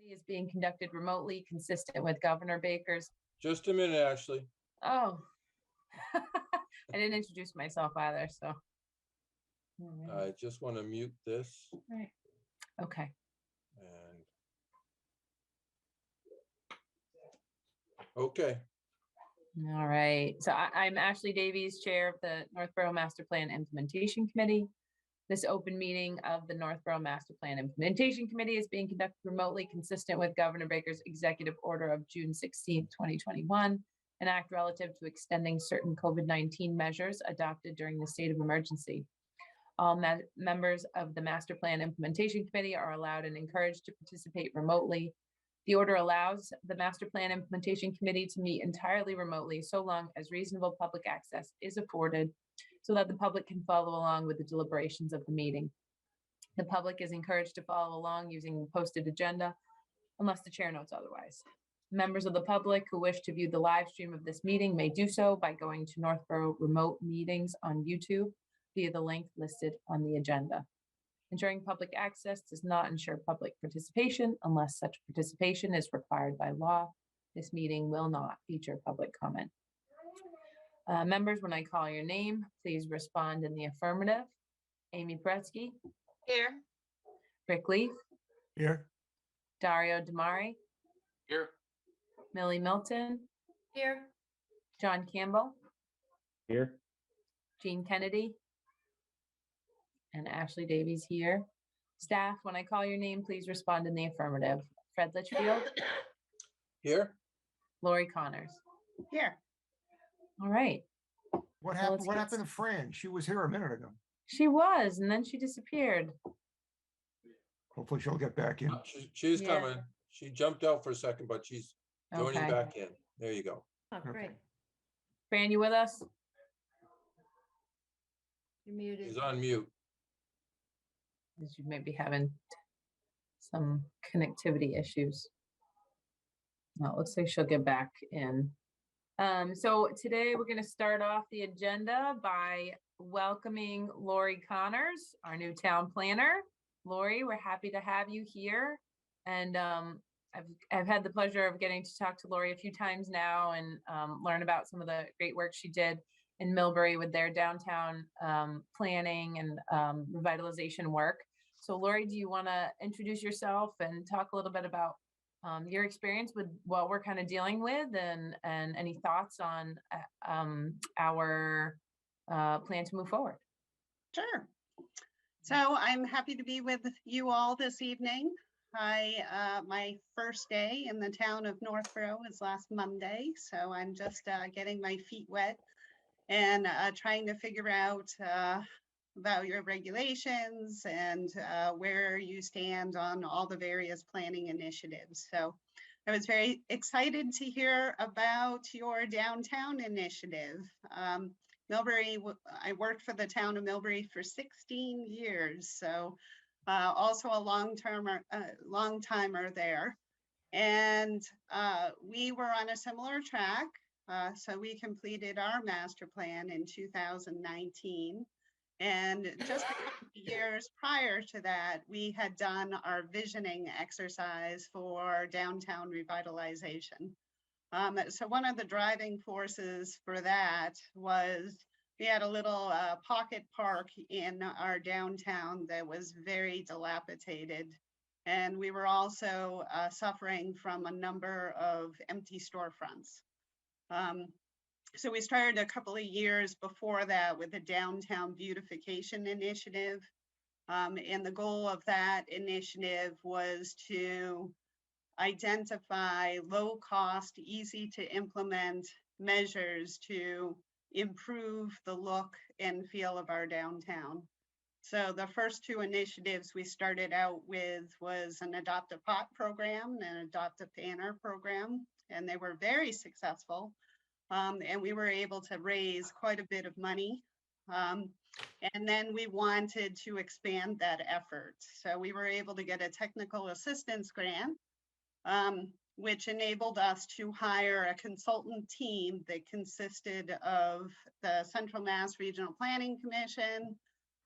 is being conducted remotely, consistent with Governor Baker's. Just a minute, Ashley. Oh, I didn't introduce myself either, so. I just want to mute this. Right. Okay. And okay. All right. So I'm Ashley Davies, Chair of the Northborough Master Plan Implementation Committee. This open meeting of the Northborough Master Plan Implementation Committee is being conducted remotely, consistent with Governor Baker's executive order of June 16, 2021, an act relative to extending certain COVID-19 measures adopted during the state of emergency. All members of the Master Plan Implementation Committee are allowed and encouraged to participate remotely. The order allows the Master Plan Implementation Committee to meet entirely remotely so long as reasonable public access is afforded so that the public can follow along with the deliberations of the meeting. The public is encouraged to follow along using the posted agenda unless the chair notes otherwise. Members of the public who wish to view the live stream of this meeting may do so by going to Northborough Remote Meetings on YouTube via the link listed on the agenda. Ensuring public access does not ensure public participation unless such participation is required by law. This meeting will not feature public comment. Members, when I call your name, please respond in the affirmative. Amy Pretsky. Here. Rick Leaf. Here. Dario Damari. Here. Millie Milton. Here. John Campbell. Here. Jean Kennedy. And Ashley Davies here. Staff, when I call your name, please respond in the affirmative. Fred Litchfield. Here. Laurie Connors. Here. All right. What So happened? let's What get happened to Fran? She was here a minute ago. She was, and then she disappeared. Hopefully she'll get back in. She's Yeah. coming. She jumped out for a second, but she's joining Okay. back in. There you go. Oh, Okay. great. Fran, you with us? You're muted. She's on mute. Because you may be having some connectivity issues. No, it looks like she'll get back in. So today we're going to start off the agenda by welcoming Laurie Connors, our new town planner. Laurie, we're happy to have you here. And I've had the pleasure of getting to talk to Laurie a few times now and learn about some of the great work she did in Millbury with their downtown planning and revitalization work. So Laurie, do you want to introduce yourself and talk a little bit about your experience with what we're kind of dealing with and any thoughts on our plan to move forward? Sure. So I'm happy to be with you all this evening. My first day in the town of Northborough was last Monday, so I'm just getting my feet wet and trying to figure out about your regulations and where you stand on all the various planning initiatives. So I was very excited to hear about your downtown initiative. Millbury, I worked for the town of Millbury for 16 years, so also a long timer there. And we were on a similar track. So we completed our master plan in 2019. And just a couple of years prior to that, we had done our visioning exercise for downtown revitalization. So one of the driving forces for that was we had a little pocket park in our downtown that was very dilapidated. And we were also suffering from a number of empty storefronts. So we started a couple of years before that with the Downtown Beautification Initiative. And the goal of that initiative was to identify low cost, easy to implement measures to improve the look and feel of our downtown. So the first two initiatives we started out with was an Adopt a Pot program and an Adopt a Banner program, and they were very successful. And we were able to raise quite a bit of money. And then we wanted to expand that effort. So we were able to get a technical assistance grant, which enabled us to hire a consultant team that consisted of the Central Mass Regional Planning Commission,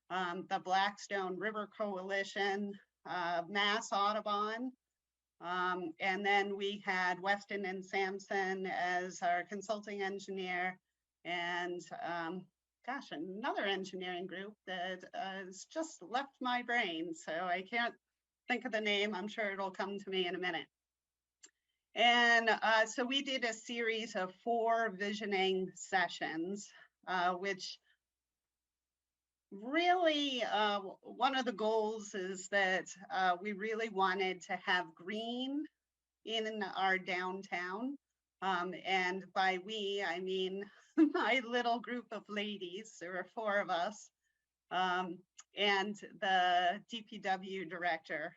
the Blackstone River Coalition, Mass Audubon, And then we had Weston and Sampson as our consulting engineer, and gosh, another engineering group that has just left my brain, so I can't think of the name. I'm sure it'll come to me in a minute. And so we did a series of 4 visioning sessions, which really one of the goals is that we really wanted to have green in our downtown. And by we, I mean my little group of ladies. There were 4 of us, and the DPW director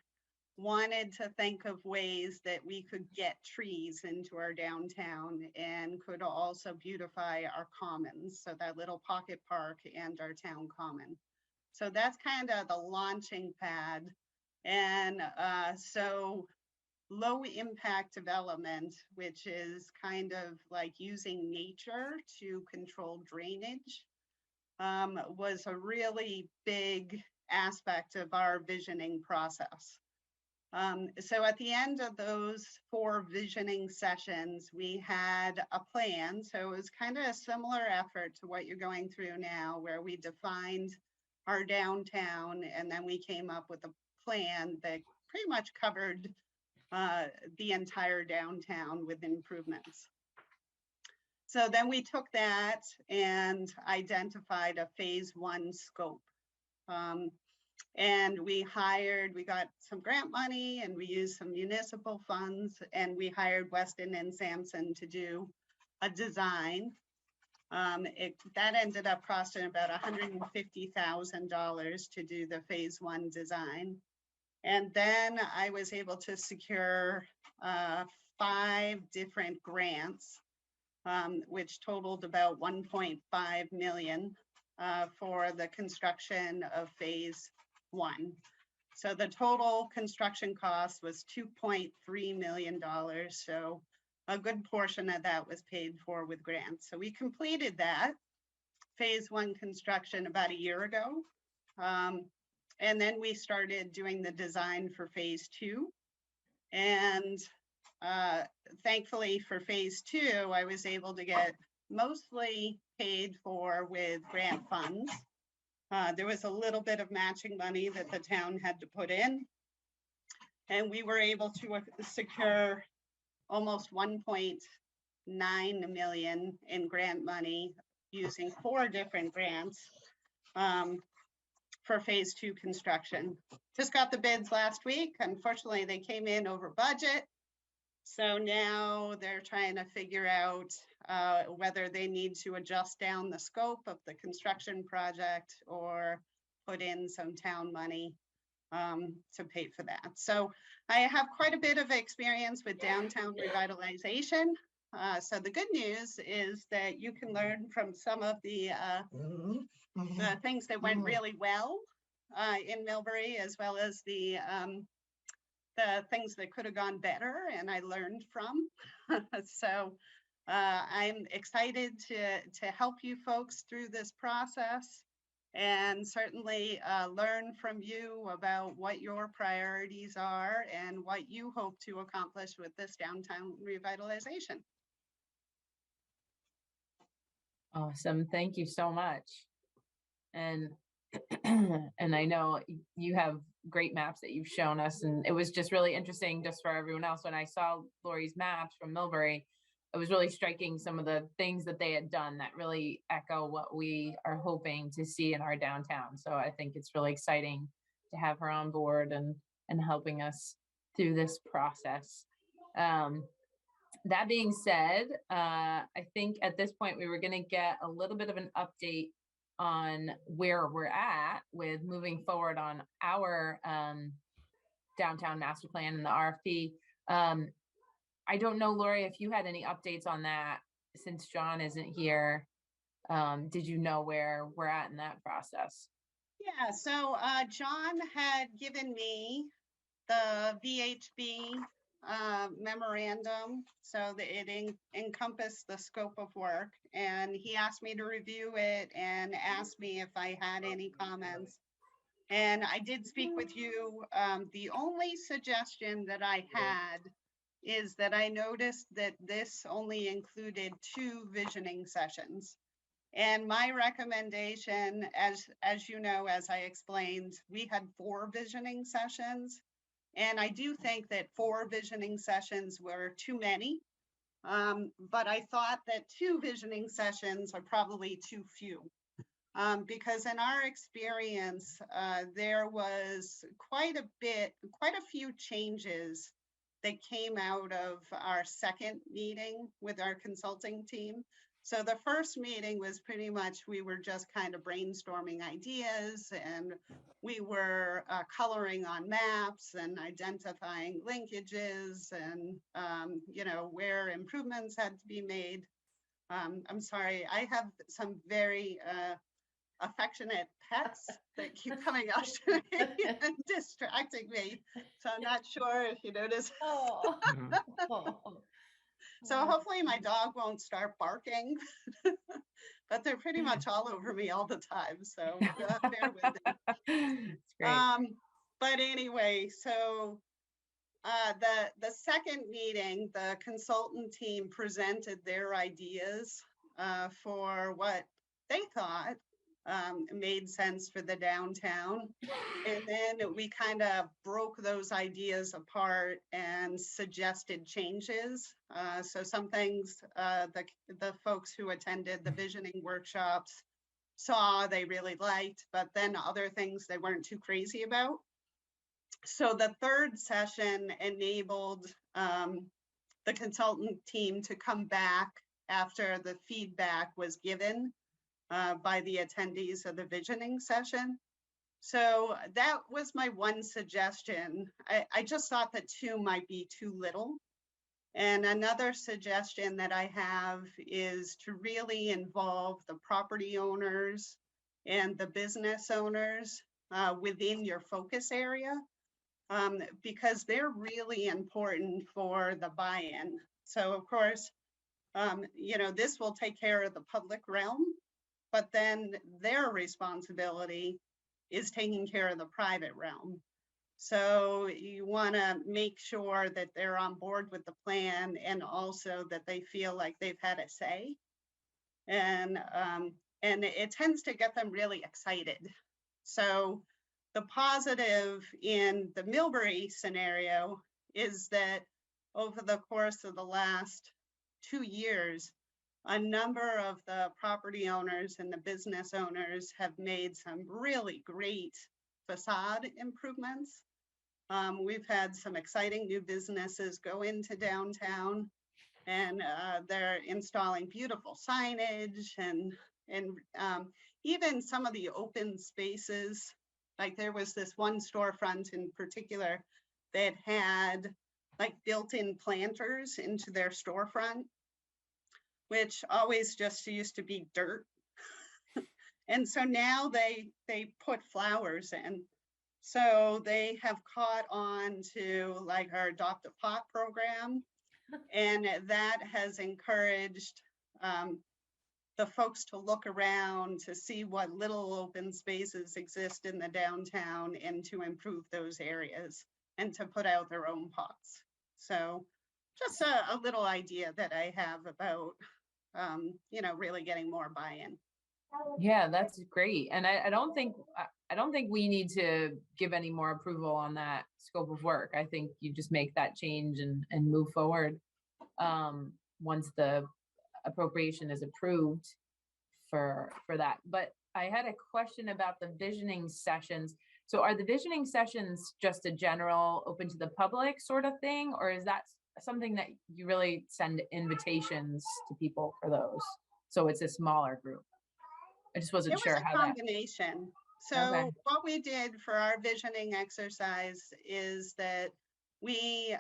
wanted to think of ways that we could get trees into our downtown and could also beautify our commons. So that little pocket park and our town common. So that's kind of the launching pad. And so low impact development, which is kind of like using nature to control drainage, was a really big aspect of our visioning process. So at the end of those 4 visioning sessions, we had a plan. So it was kind of a similar effort to what you're going through now, where we defined our downtown and then we came up with a plan that pretty much covered the entire downtown with improvements. So then we took that and identified a phase 1 scope. And we got some grant money and we used some municipal funds, and we hired Weston and Sampson to do a design. That ended up costing about $150,000 to do the phase 1 design. And then I was able to secure 5 different grants, which totaled about 1.5 million for the construction of phase 1. So the total construction cost was $2.3 million. So a good portion of that was paid for with grants. So we completed that phase 1 construction about a year ago. And then we started doing the design for phase 2. And thankfully for phase 2, I was able to get mostly paid for with grant funds. There was a little bit of matching money that the town had to put in. And we were able to secure almost 1.9 million in grant money using 4 different grants for phase 2 construction. Just got the bids last week. Unfortunately, they came in over budget. So now they're trying to figure out whether they need to adjust down the scope of the construction project or put in some town money to pay for that. So I have quite a bit of experience with downtown revitalization. So the good news is that you can learn from some of the things that went really well in Millbury, as well as the things that could have gone better and I learned from. So I'm excited to help you folks through this process and certainly learn from you about what your priorities are and what you hope to accomplish with this downtown revitalization. Awesome. Thank you so much. And and I know you have great maps that you've shown us, and it was just really interesting just for everyone else. When I saw Laurie's maps from Millbury, it was really striking some of the things that they had done that really echo what we are hoping to see in our downtown. So I think it's really exciting to have her on board and helping us through this process. That being said, I think at this point we were going to get a little bit of an update on where we're at with moving forward on our downtown master plan and the RFP. I don't know, Laurie, if you had any updates on that since John isn't here. Did you know where we're at in that process? Yeah, so John had given me the VHB memorandum so that it encompassed the scope of work, and he asked me to review it and asked me if I had any comments. And I did speak with you. The only suggestion that I had is that I noticed that this only included 2 visioning sessions. And my recommendation, as you know, as I explained, we had 4 visioning sessions. And I do think that 4 visioning sessions were too many. But I thought that 2 visioning sessions are probably too few. Because in our experience, there was quite a few changes that came out of our second meeting with our consulting team. So the first meeting was pretty much, we were just kind of brainstorming ideas, and we were coloring on maps and identifying linkages and, where improvements had to be made. I'm sorry, I have some very affectionate pets that keep coming up to me and distracting me. So I'm not sure if you notice. Oh. So hopefully my dog won't start barking, but they're pretty much all over me all the time. So bear with it. It's great. But anyway, so the second meeting, the consultant team presented their ideas for what they thought made sense for the downtown. And then we kind of broke those ideas apart and suggested changes. So some things the folks who attended the visioning workshops saw they really liked, but then other things they weren't too crazy about. So the third session enabled the consultant team to come back after the feedback was given by the attendees of the visioning session. So that was my one suggestion. I just thought that 2 might be too little. And another suggestion that I have is to really involve the property owners and the business owners within your focus area, because they're really important for the buy-in. So of course, this will take care of the public realm, but then their responsibility is taking care of the private realm. So you want to make sure that they're on board with the plan, and also that they feel like they've had a say. And it tends to get them really excited. So the positive in the Millbury scenario is that over the course of the last 2 years, a number of the property owners and the business owners have made some really great facade improvements. We've had some exciting new businesses go into downtown, and they're installing beautiful signage and even some of the open spaces. Like there was this one storefront in particular that had like built-in planters into their storefront, which always just used to be dirt. And so now they put flowers in. So they have caught on to like our Adopt a Pot program. And that has encouraged the folks to look around to see what little open spaces exist in the downtown and to improve those areas and to put out their own pots. So just a little idea that I have about really getting more buy-in. Yeah, that's great. And I don't think we need to give any more approval on that scope of work. I think you just make that change and move forward once the appropriation is approved for that. But I had a question about the visioning sessions. So are the visioning sessions just a general open to the public sort of thing, or is that something that you really send invitations to people for those? So it's a smaller group. I just wasn't sure how that. It was a combination. So Okay. What we did for our visioning exercise is that we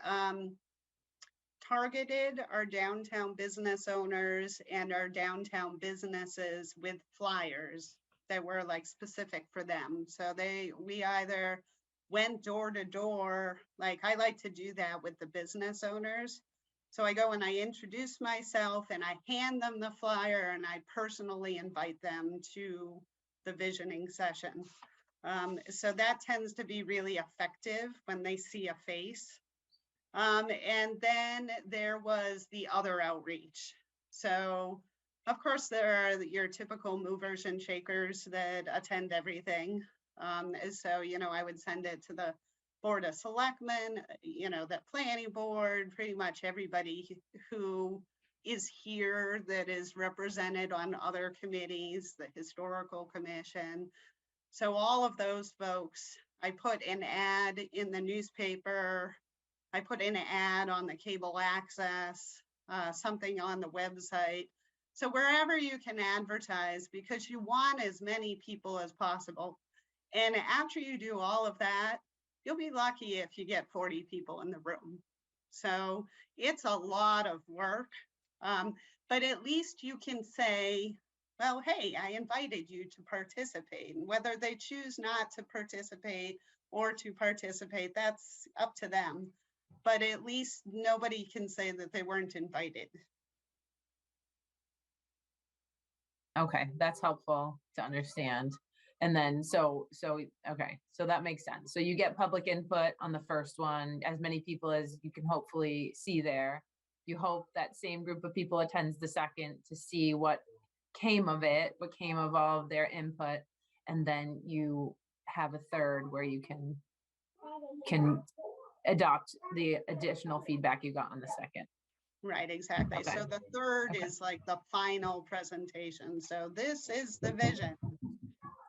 targeted our downtown business owners and our downtown businesses with flyers that were like specific for them. So we either went door to door, like I like to do that with the business owners. So I go and I introduce myself and I hand them the flyer and I personally invite them to the visioning session. So that tends to be really effective when they see a face. And then there was the other outreach. So of course, there are your typical movers and shakers that attend everything. So, I would send it to the Board of Selectmen, the planning board, pretty much everybody who is here that is represented on other committees, the Historical Commission. So all of those folks, I put an ad in the newspaper, I put in an ad on the cable access, something on the website. So wherever you can advertise, because you want as many people as possible. And after you do all of that, you'll be lucky if you get 40 people in the room. So it's a lot of work, but at least you can say, well, hey, I invited you to participate. And whether they choose not to participate or to participate, that's up to them. But at least nobody can say that they weren't invited. Okay, that's helpful to understand. And then, okay, so that makes sense. So you get public input on the first one, as many people as you can hopefully see there. You hope that same group of people attends the second to see what came of it, what came of all of their input. And then you have a third where you can adopt the additional feedback you got on the second. Right, exactly. Okay. So the third Okay. is like the final presentation. So this is the vision.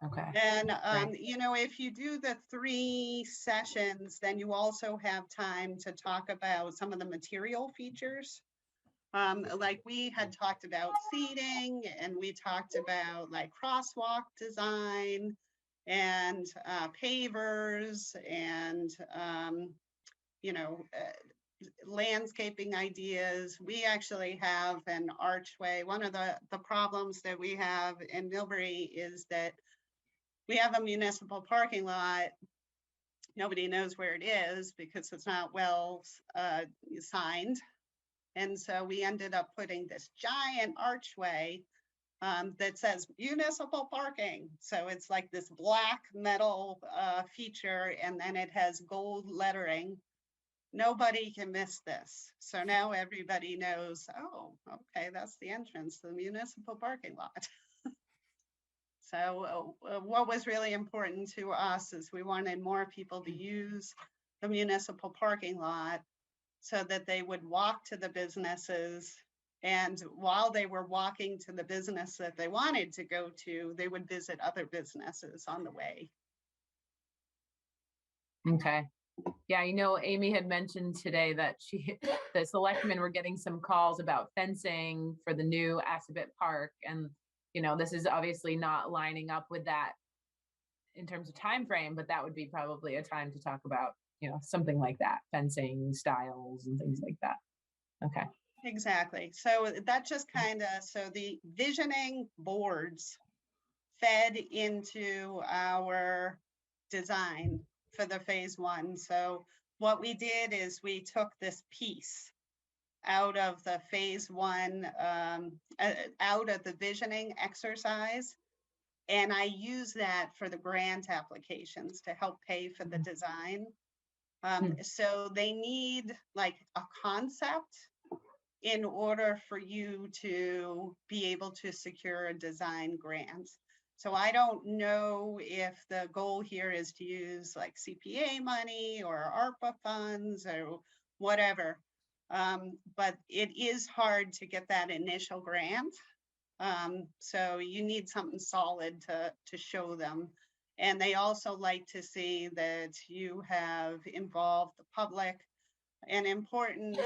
Okay. And, Great. if you do the 3 sessions, then you also have time to talk about some of the material features. Like we had talked about seating, and we talked about like crosswalk design and pavers and, landscaping ideas. We actually have an archway. One of the problems that we have in Millbury is that we have a municipal parking lot. Nobody knows where it is because it's not well signed. And so we ended up putting this giant archway that says municipal parking. So it's like this black metal feature, and then it has gold lettering. Nobody can miss this. So now everybody knows, oh, okay, that's the entrance to the municipal parking lot. So what was really important to us is we wanted more people to use the municipal parking lot so that they would walk to the businesses. And while they were walking to the business that they wanted to go to, they would visit other businesses on the way. Okay. Yeah, Amy had mentioned today that the selectmen were getting some calls about fencing for the new Assabet Park. And, this is obviously not lining up with that in terms of time frame, but that would be probably a time to talk about, something like that, fencing styles and things like that. Okay. Exactly. So that just so the visioning boards fed into our design for the phase 1. So what we did is we took this piece out of the phase 1, out of the visioning exercise, and I use that for the grant applications to help pay for the design. So they need like a concept in order for you to be able to secure a design grant. So I don't know if the goal here is to use like CPA money or ARPA funds or whatever. But it is hard to get that initial grant. So you need something solid to show them. And they also like to see that you have involved the public. An important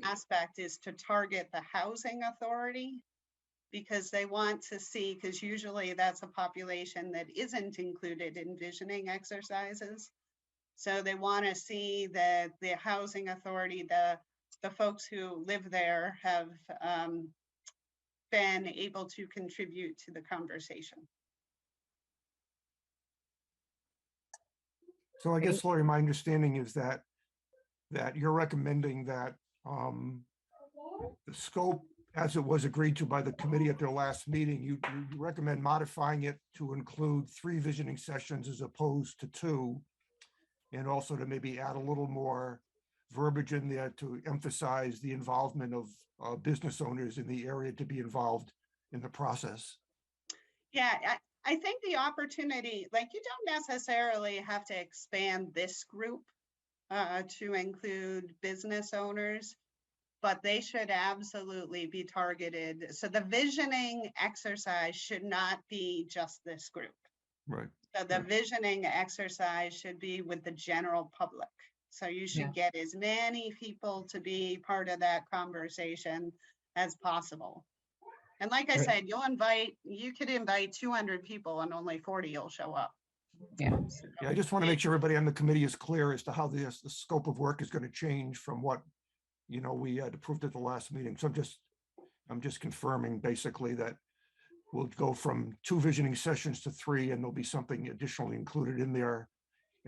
aspect is to target the housing authority, because they want to see, because usually that's a population that isn't included in visioning exercises. So they want to see that the housing authority, the folks who live there have been able to contribute to the conversation. So I guess, Laurie, my understanding is that you're recommending that the scope as it was agreed to by the committee at their last meeting, you recommend modifying it to include 3 visioning sessions as opposed to 2, and also to maybe add a little more verbiage in there to emphasize the involvement of business owners in the area to be involved in the process. Yeah, I think the opportunity, like you don't necessarily have to expand this group to include business owners, but they should absolutely be targeted. So the visioning exercise should not be just this group. Right. So the visioning exercise should be with the general public. So you should get as many people to be part of that conversation as possible. And like I said, you could invite 200 people and only 40 will show up. Yeah. Yeah, I just want to make sure everybody on the committee is clear as to how the scope of work is going to change from what, we had approved at the last meeting. So I'm just confirming basically that we'll go from 2 visioning sessions to 3, and there'll be something additionally included in there,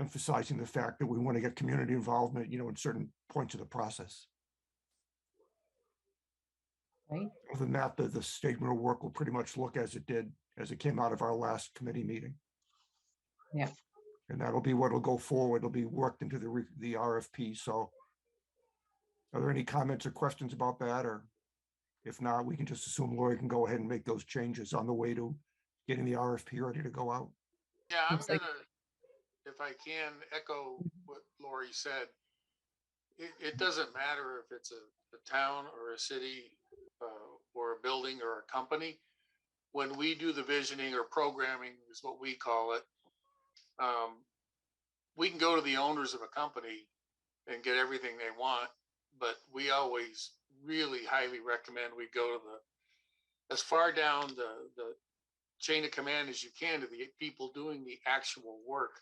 emphasizing the fact that we want to get community involvement, in certain points of the process. Right. Other than that, the statement of work will pretty much look as it came out of our last committee meeting. Yeah. And that'll be what'll go forward. It'll be worked into the RFP. So are there any comments or questions about that? Or if not, we can just assume Laurie can go ahead and make those changes on the way to getting the RFP ready to go out. Yeah, I'm Looks like- gonna, if I can, echo what Laurie said. It doesn't matter if it's a town or a city or a building or a company. When we do the visioning or programming is what we call it, we can go to the owners of a company and get everything they want, but we always really highly recommend we go to as far down the chain of command as you can to the people doing the actual work.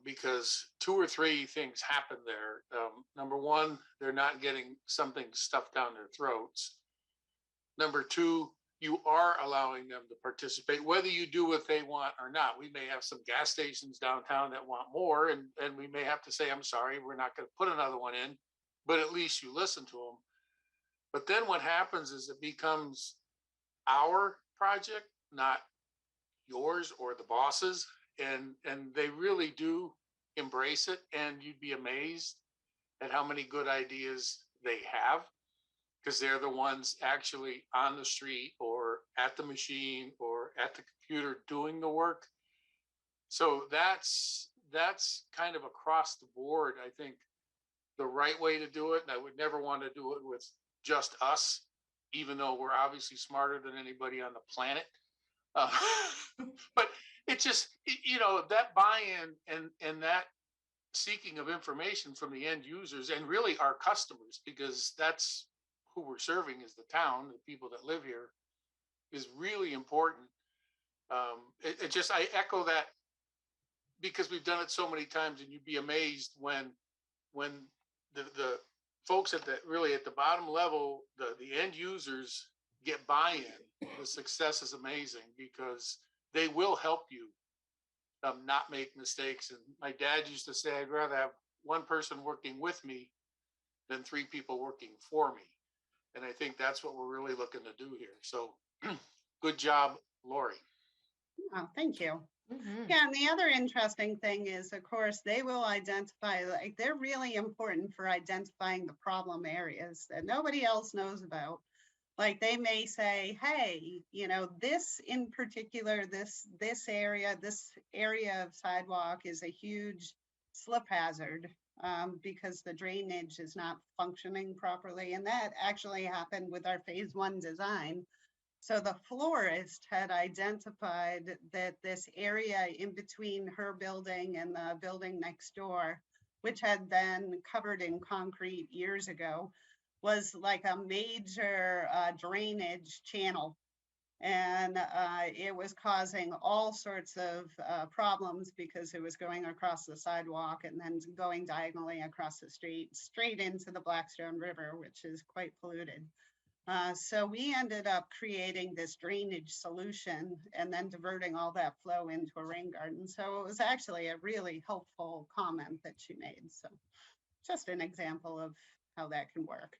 Because 2 or 3 things happen there. Number one, they're not getting something stuffed down their throats. Number 2, you are allowing them to participate, whether you do what they want or not. We may have some gas stations downtown that want more, and we may have to say, I'm sorry, we're not going to put another one in, but at least you listen to them. But then what happens is it becomes our project, not yours or the boss's. And they really do embrace it, and you'd be amazed at how many good ideas they have, because they're the ones actually on the street or at the machine or at the computer doing the work. So that's kind of across the board, I think, the right way to do it. And I would never want to do it with just us, even though we're obviously smarter than anybody on the planet. But it just, that buy-in and that seeking of information from the end users and really our customers, because that's who we're serving is the town, the people that live here, is really important. I echo that because we've done it so many times, and you'd be amazed when the folks at the bottom level, the end users get buy-in. The success is amazing because they will help you not make mistakes. And my dad used to say, I'd rather have one person working with me than 3 people working for me. And I think that's what we're really looking to do here. So good job, Laurie. Oh, thank you. Mhm. Yeah, and the other interesting thing is, of course, they will identify, like, they're really important for identifying the problem areas that nobody else knows about. Like, they may say, hey, this in particular, this area of sidewalk is a huge slip hazard because the drainage is not functioning properly. And that actually happened with our phase 1 design. So the florist had identified that this area in between her building and the building next door, which had been covered in concrete years ago, was like a major drainage channel. And it was causing all sorts of problems because it was going across the sidewalk and then going diagonally across the street, straight into the Blackstone River, which is quite polluted. So we ended up creating this drainage solution and then diverting all that flow into a rain garden. So it was actually a really helpful comment that she made. So just an example of how that can work.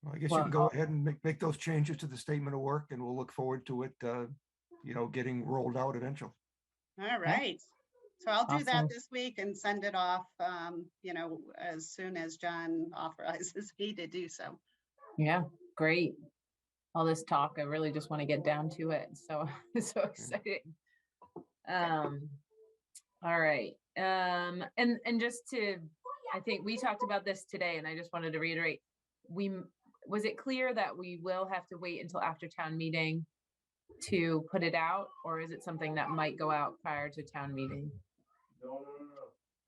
Well, I guess you can go ahead and make those changes to the statement of work, and we'll look forward to it, getting rolled out eventually. All right. So I'll do that Awesome. this week and send it off, as soon as John authorizes me to do so. Yeah, great. All this talk, I really just want to get down to it. So, so exciting. All right. And just to, I think we talked about this today, and I just wanted to reiterate, was it clear that we will have to wait until after town meeting to put it out, or is it something that might go out prior to town meeting?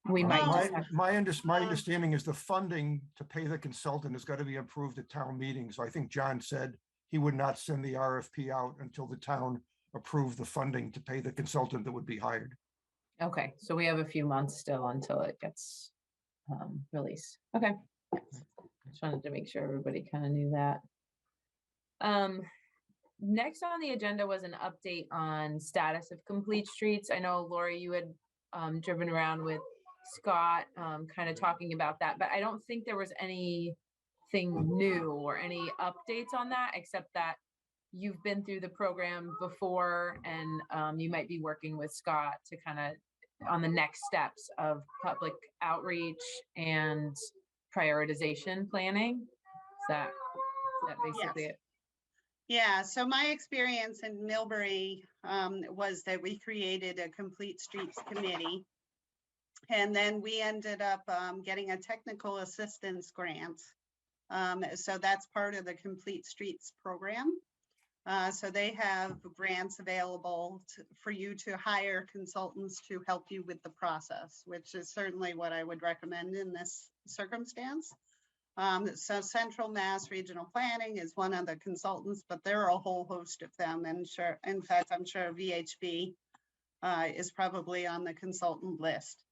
We might just have, My understanding is the funding to pay the consultant has got to be approved at town meeting. So I think John said he would not send the RFP out until the town approved the funding to pay the consultant that would be hired. okay, so we have a few months still until it gets released. Okay. Just wanted to make sure everybody kind of knew that. Next on the agenda was an update on status of complete streets. I know, Laurie, you had driven around with Scott, kind of talking about that, but I don't think there was anything new or any updates on that, except that you've been through the program before, and you might be working with Scott to kind of on the next steps of public outreach and prioritization planning. Is that basically Yes. it? Yeah, so my experience in Millbury was that we created a Complete Streets Committee. And then we ended up getting a technical assistance grant. So that's part of the Complete Streets program. So they have grants available for you to hire consultants to help you with the process, which is certainly what I would recommend in this circumstance. So Central Mass Regional Planning is one of the consultants, but there are a whole host of them. And sure, in fact, I'm sure VHB is probably on the consultant list.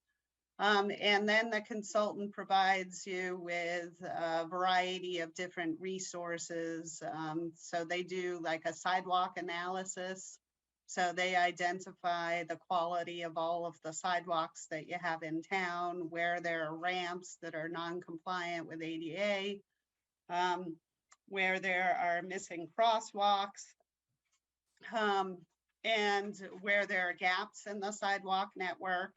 And then the consultant provides you with a variety of different resources. So they do like a sidewalk analysis. So they identify the quality of all of the sidewalks that you have in town, where there are ramps that are non-compliant with ADA, where there are missing crosswalks, and where there are gaps in the sidewalk network.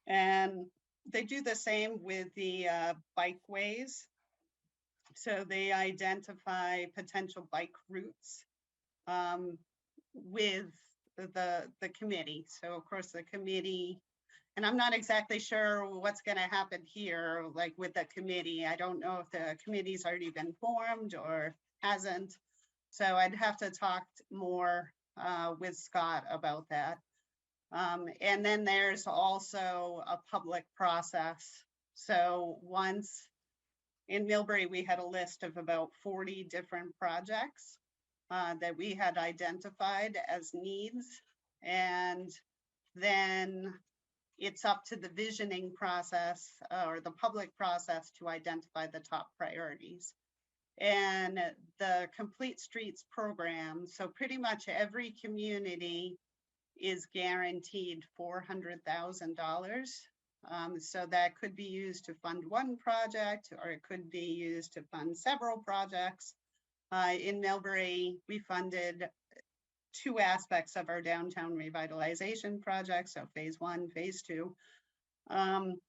And they do the same with the bikeways. So they identify potential bike routes with the committee. So of course the committee, and I'm not exactly sure what's going to happen here, like with the committee. I don't know if the committee's already been formed or hasn't. So I'd have to talk more with Scott about that. And then there's also a public process. So once in Millbury, we had a list of about 40 different projects that we had identified as needs. And then it's up to the visioning process or the public process to identify the top priorities. And the Complete Streets program, so pretty much every community is guaranteed $400,000. So that could be used to fund one project, or it could be used to fund several projects. In Millbury, we funded 2 aspects of our downtown revitalization project, so phase 1, phase 2. And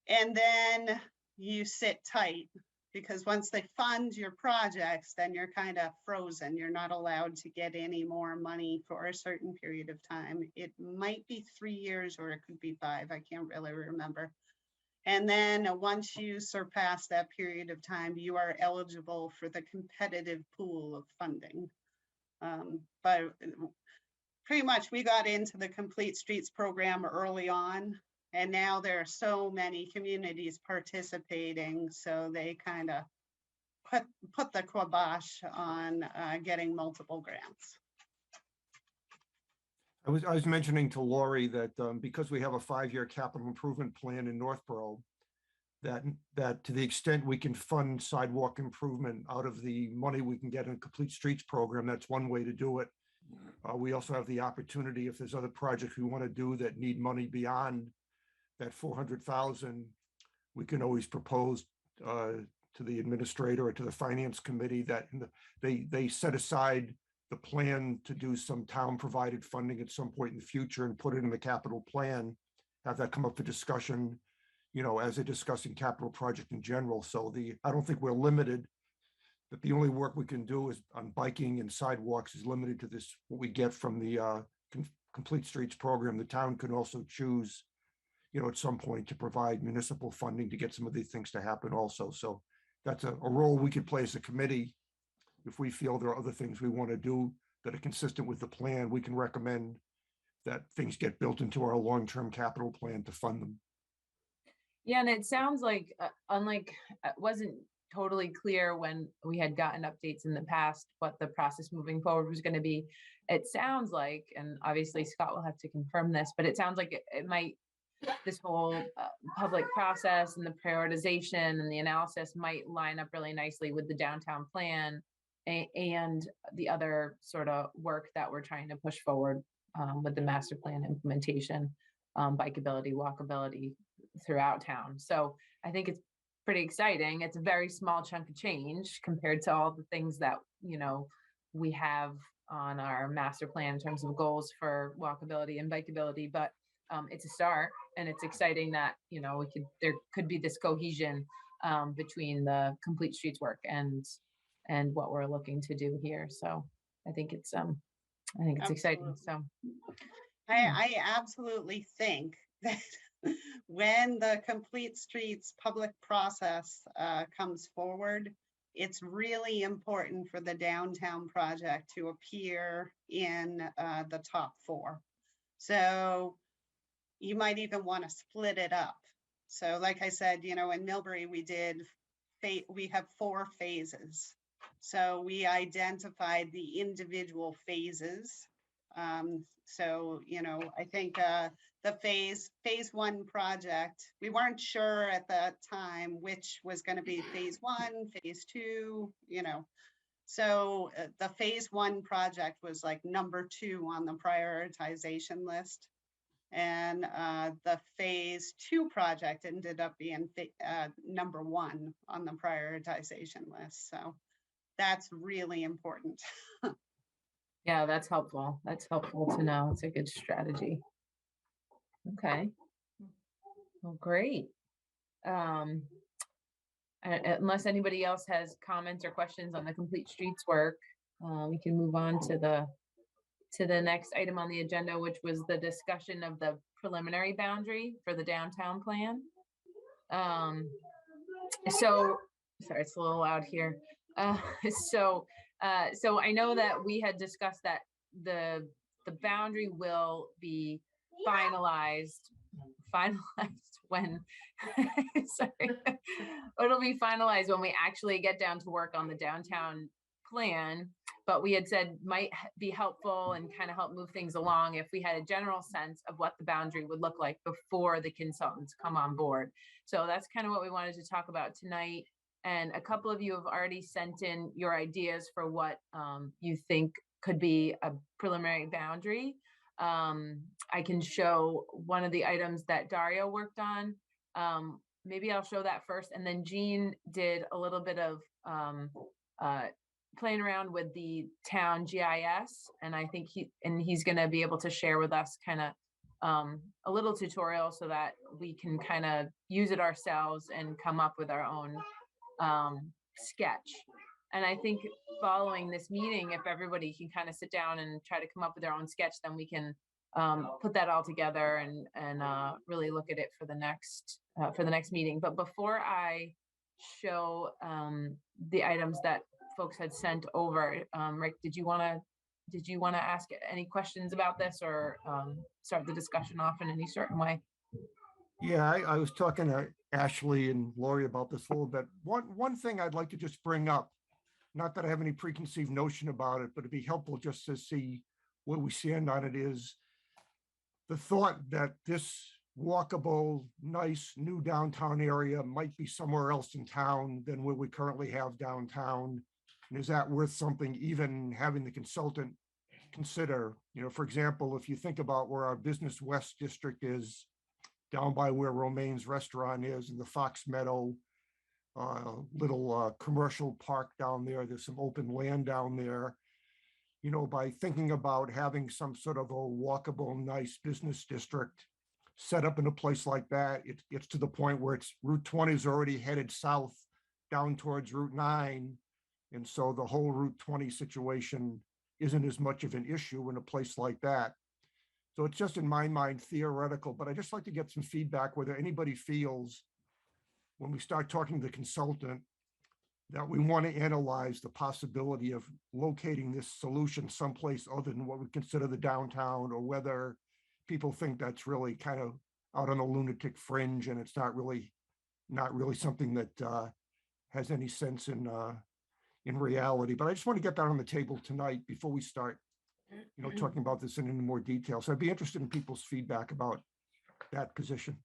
then you sit tight, because once they fund your projects, then you're kind of frozen. You're not allowed to get any more money for a certain period of time. It might be 3 years or it could be 5. I can't really remember. And then once you surpass that period of time, you are eligible for the competitive pool of funding. But pretty much we got into the Complete Streets program early on, and now there are so many communities participating, so they kind of put the kibosh on getting multiple grants. I was mentioning to Laurie that because we have a 5-year capital improvement plan in Northborough, that to the extent we can fund sidewalk improvement out of the money we can get in a Complete Streets program, that's one way to do it. We also have the opportunity, if there's other projects we want to do that need money beyond that 400,000, we can always propose the administrator or to the finance committee that they set aside the plan to do some town provided funding at some point in the future and put it in the capital plan, have that come up for discussion, as they're discussing capital project in general. So I don't think we're limited, that the only work we can do is on biking and sidewalks is limited to this, what we get from the Complete Streets program. The town can also choose, at some point to provide municipal funding to get some of these things to happen also. So that's a role we could play as a committee. If we feel there are other things we want to do that are consistent with the plan, we can recommend that things get built into our long-term capital plan to fund them. Yeah, and it sounds like, unlike, it wasn't totally clear when we had gotten updates in the past, what the process moving forward was going to be. It sounds like, and obviously Scott will have to confirm this, but it sounds like it might, this whole public process and the prioritization and the analysis might line up really nicely with the downtown plan and the other sort of work that we're trying to push forward with the master plan implementation, bikeability, walkability throughout town. So I think it's pretty exciting. It's a very small chunk of change compared to all the things that, we have on our master plan in terms of goals for walkability and bikeability, but it's a start, and it's exciting that, there could be this cohesion between the Complete Streets work and what we're looking to do here. So I think it's exciting. So I absolutely think that when the Complete Streets public process comes forward, it's really important for the downtown project to appear in the top 4. So you might even want to split it up. So like I said, in Millbury, we have 4 phases. So we identified the individual phases. So, I think the phase 1 project, we weren't sure at that time which was going to be phase 1, phase 2, So the phase 1 project was like number 2 on the prioritization list. And the phase 2 project ended up being number 1 on the prioritization list. So that's really important. yeah, that's helpful. That's helpful to know. It's a good strategy. Okay. Well, great. Unless anybody else has comments or questions on the Complete Streets work, we can move on to the next item on the agenda, which was the discussion of the preliminary boundary for the downtown plan. So, sorry, it's a little loud here. So I know that we had discussed that the boundary will be finalized when sorry, it'll be finalized when we actually get down to work on the downtown plan. But we had said might be helpful and kind of help move things along if we had a general sense of what the boundary would look like before the consultants come on board. So that's kind of what we wanted to talk about tonight. And a couple of you have already sent in your ideas for what you think could be a preliminary boundary. I can show one of the items that Dario worked on. Maybe I'll show that first. And then Jean did a little bit of playing around with the town GIS. And I think he's going to be able to share with us kind of a little tutorial so that we can kind of use it ourselves and come up with our own sketch. And I think following this meeting, if everybody can kind of sit down and try to come up with their own sketch, then we can put that all together and really look at it for the next meeting. But before I show the items that folks had sent over, Rick, did you want to ask any questions about this or start the discussion off in any certain way? Yeah, I was talking to Ashley and Laurie about this a little bit. One thing I'd like to just bring up, not that I have any preconceived notion about it, but it'd be helpful just to see where we stand on it, is the thought that this walkable, nice new downtown area might be somewhere else in town than where we currently have downtown. And is that worth something, even having the consultant consider? For example, if you think about where our Business West district is, down by where Romaine's restaurant is, and the Fox Meadow, little commercial park down there. There's some open land down there. You know, by thinking about having some sort of a walkable, nice business district set up in a place like that, it gets to the point where it's Route 20 is already headed south down towards Route 9. And so the whole Route 20 situation isn't as much of an issue in a place like that. So it's just in my mind theoretical, but I just like to get some feedback whether anybody feels when we start talking to the consultant that we want to analyze the possibility of locating this solution someplace other than what we consider the downtown, or whether people think that's really kind of out on the lunatic fringe and it's not really something that has any sense in reality. But I just want to get that on the table tonight before we start, you know, talking about this in any more detail. So I'd be interested in people's feedback about that position.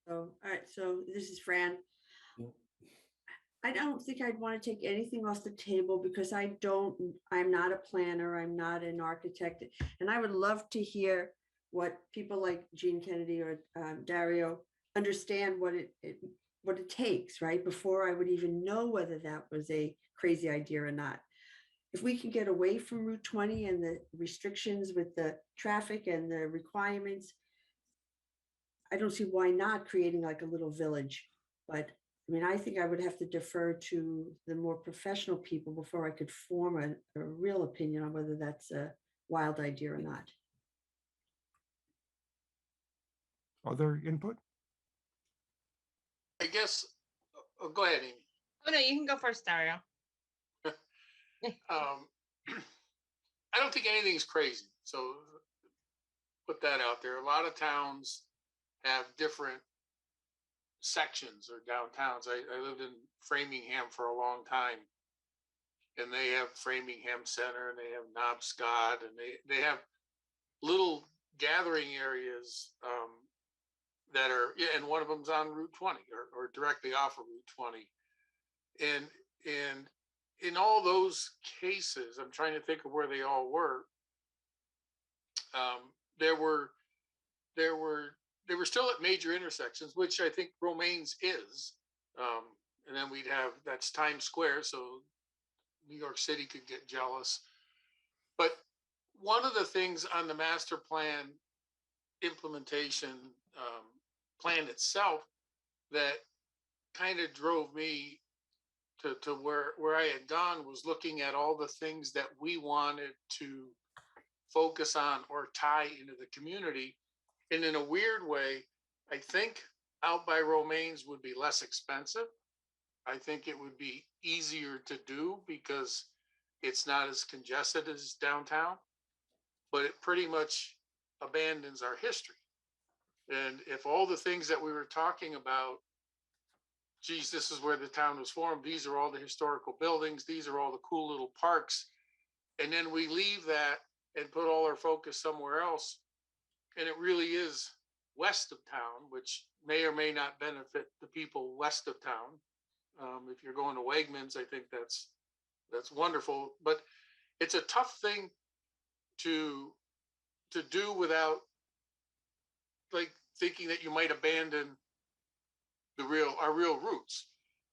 So, all right, so this is Fran. I don't think I'd want to take anything off the table because I'm not a planner, I'm not an architect, and I would love to hear what people like Gene Kennedy or Dario understand what it takes, right? Before I would even know whether that was a crazy idea or not. If we can get away from Route 20 and the restrictions with the traffic and the requirements, I don't see why not creating like a little village. But I mean, I think I would have to defer to the more professional people before I could form a real opinion on whether that's a wild idea or not. Other input? I guess, oh, go ahead, Amy. Oh, no, you can go first, Dario. I don't think anything's crazy. So put that out there. A lot of towns have different sections or downtowns. I lived in Framingham for a long time, and they have Framingham Center, and they have Knobscott, and they have little gathering areas that are, yeah, and one of them's on Route 20 or directly off of Route 20. And in all those cases, I'm trying to think of where they all were. They were still at major intersections, which I think Romaines is. And then we'd have, that's Times Square, so New York City could get jealous. But one of the things on the master plan implementation plan itself that kind of drove me to where I had gone was looking at all the things that we wanted to focus on or tie into the community. And in a weird way, I think out by Romaines would be less expensive. I think it would be easier to do because it's not as congested as downtown, but it pretty much abandons our history. And if all the things that we were talking about, geez, this is where the town was formed, these are all the historical buildings, these are all the cool little parks, and then we leave that and put all our focus somewhere else, and it really is west of town, which may or may not benefit the people west of town. If you're going to Wegmans, I think that's wonderful, but it's a tough thing to do without like thinking that you might abandon our real roots.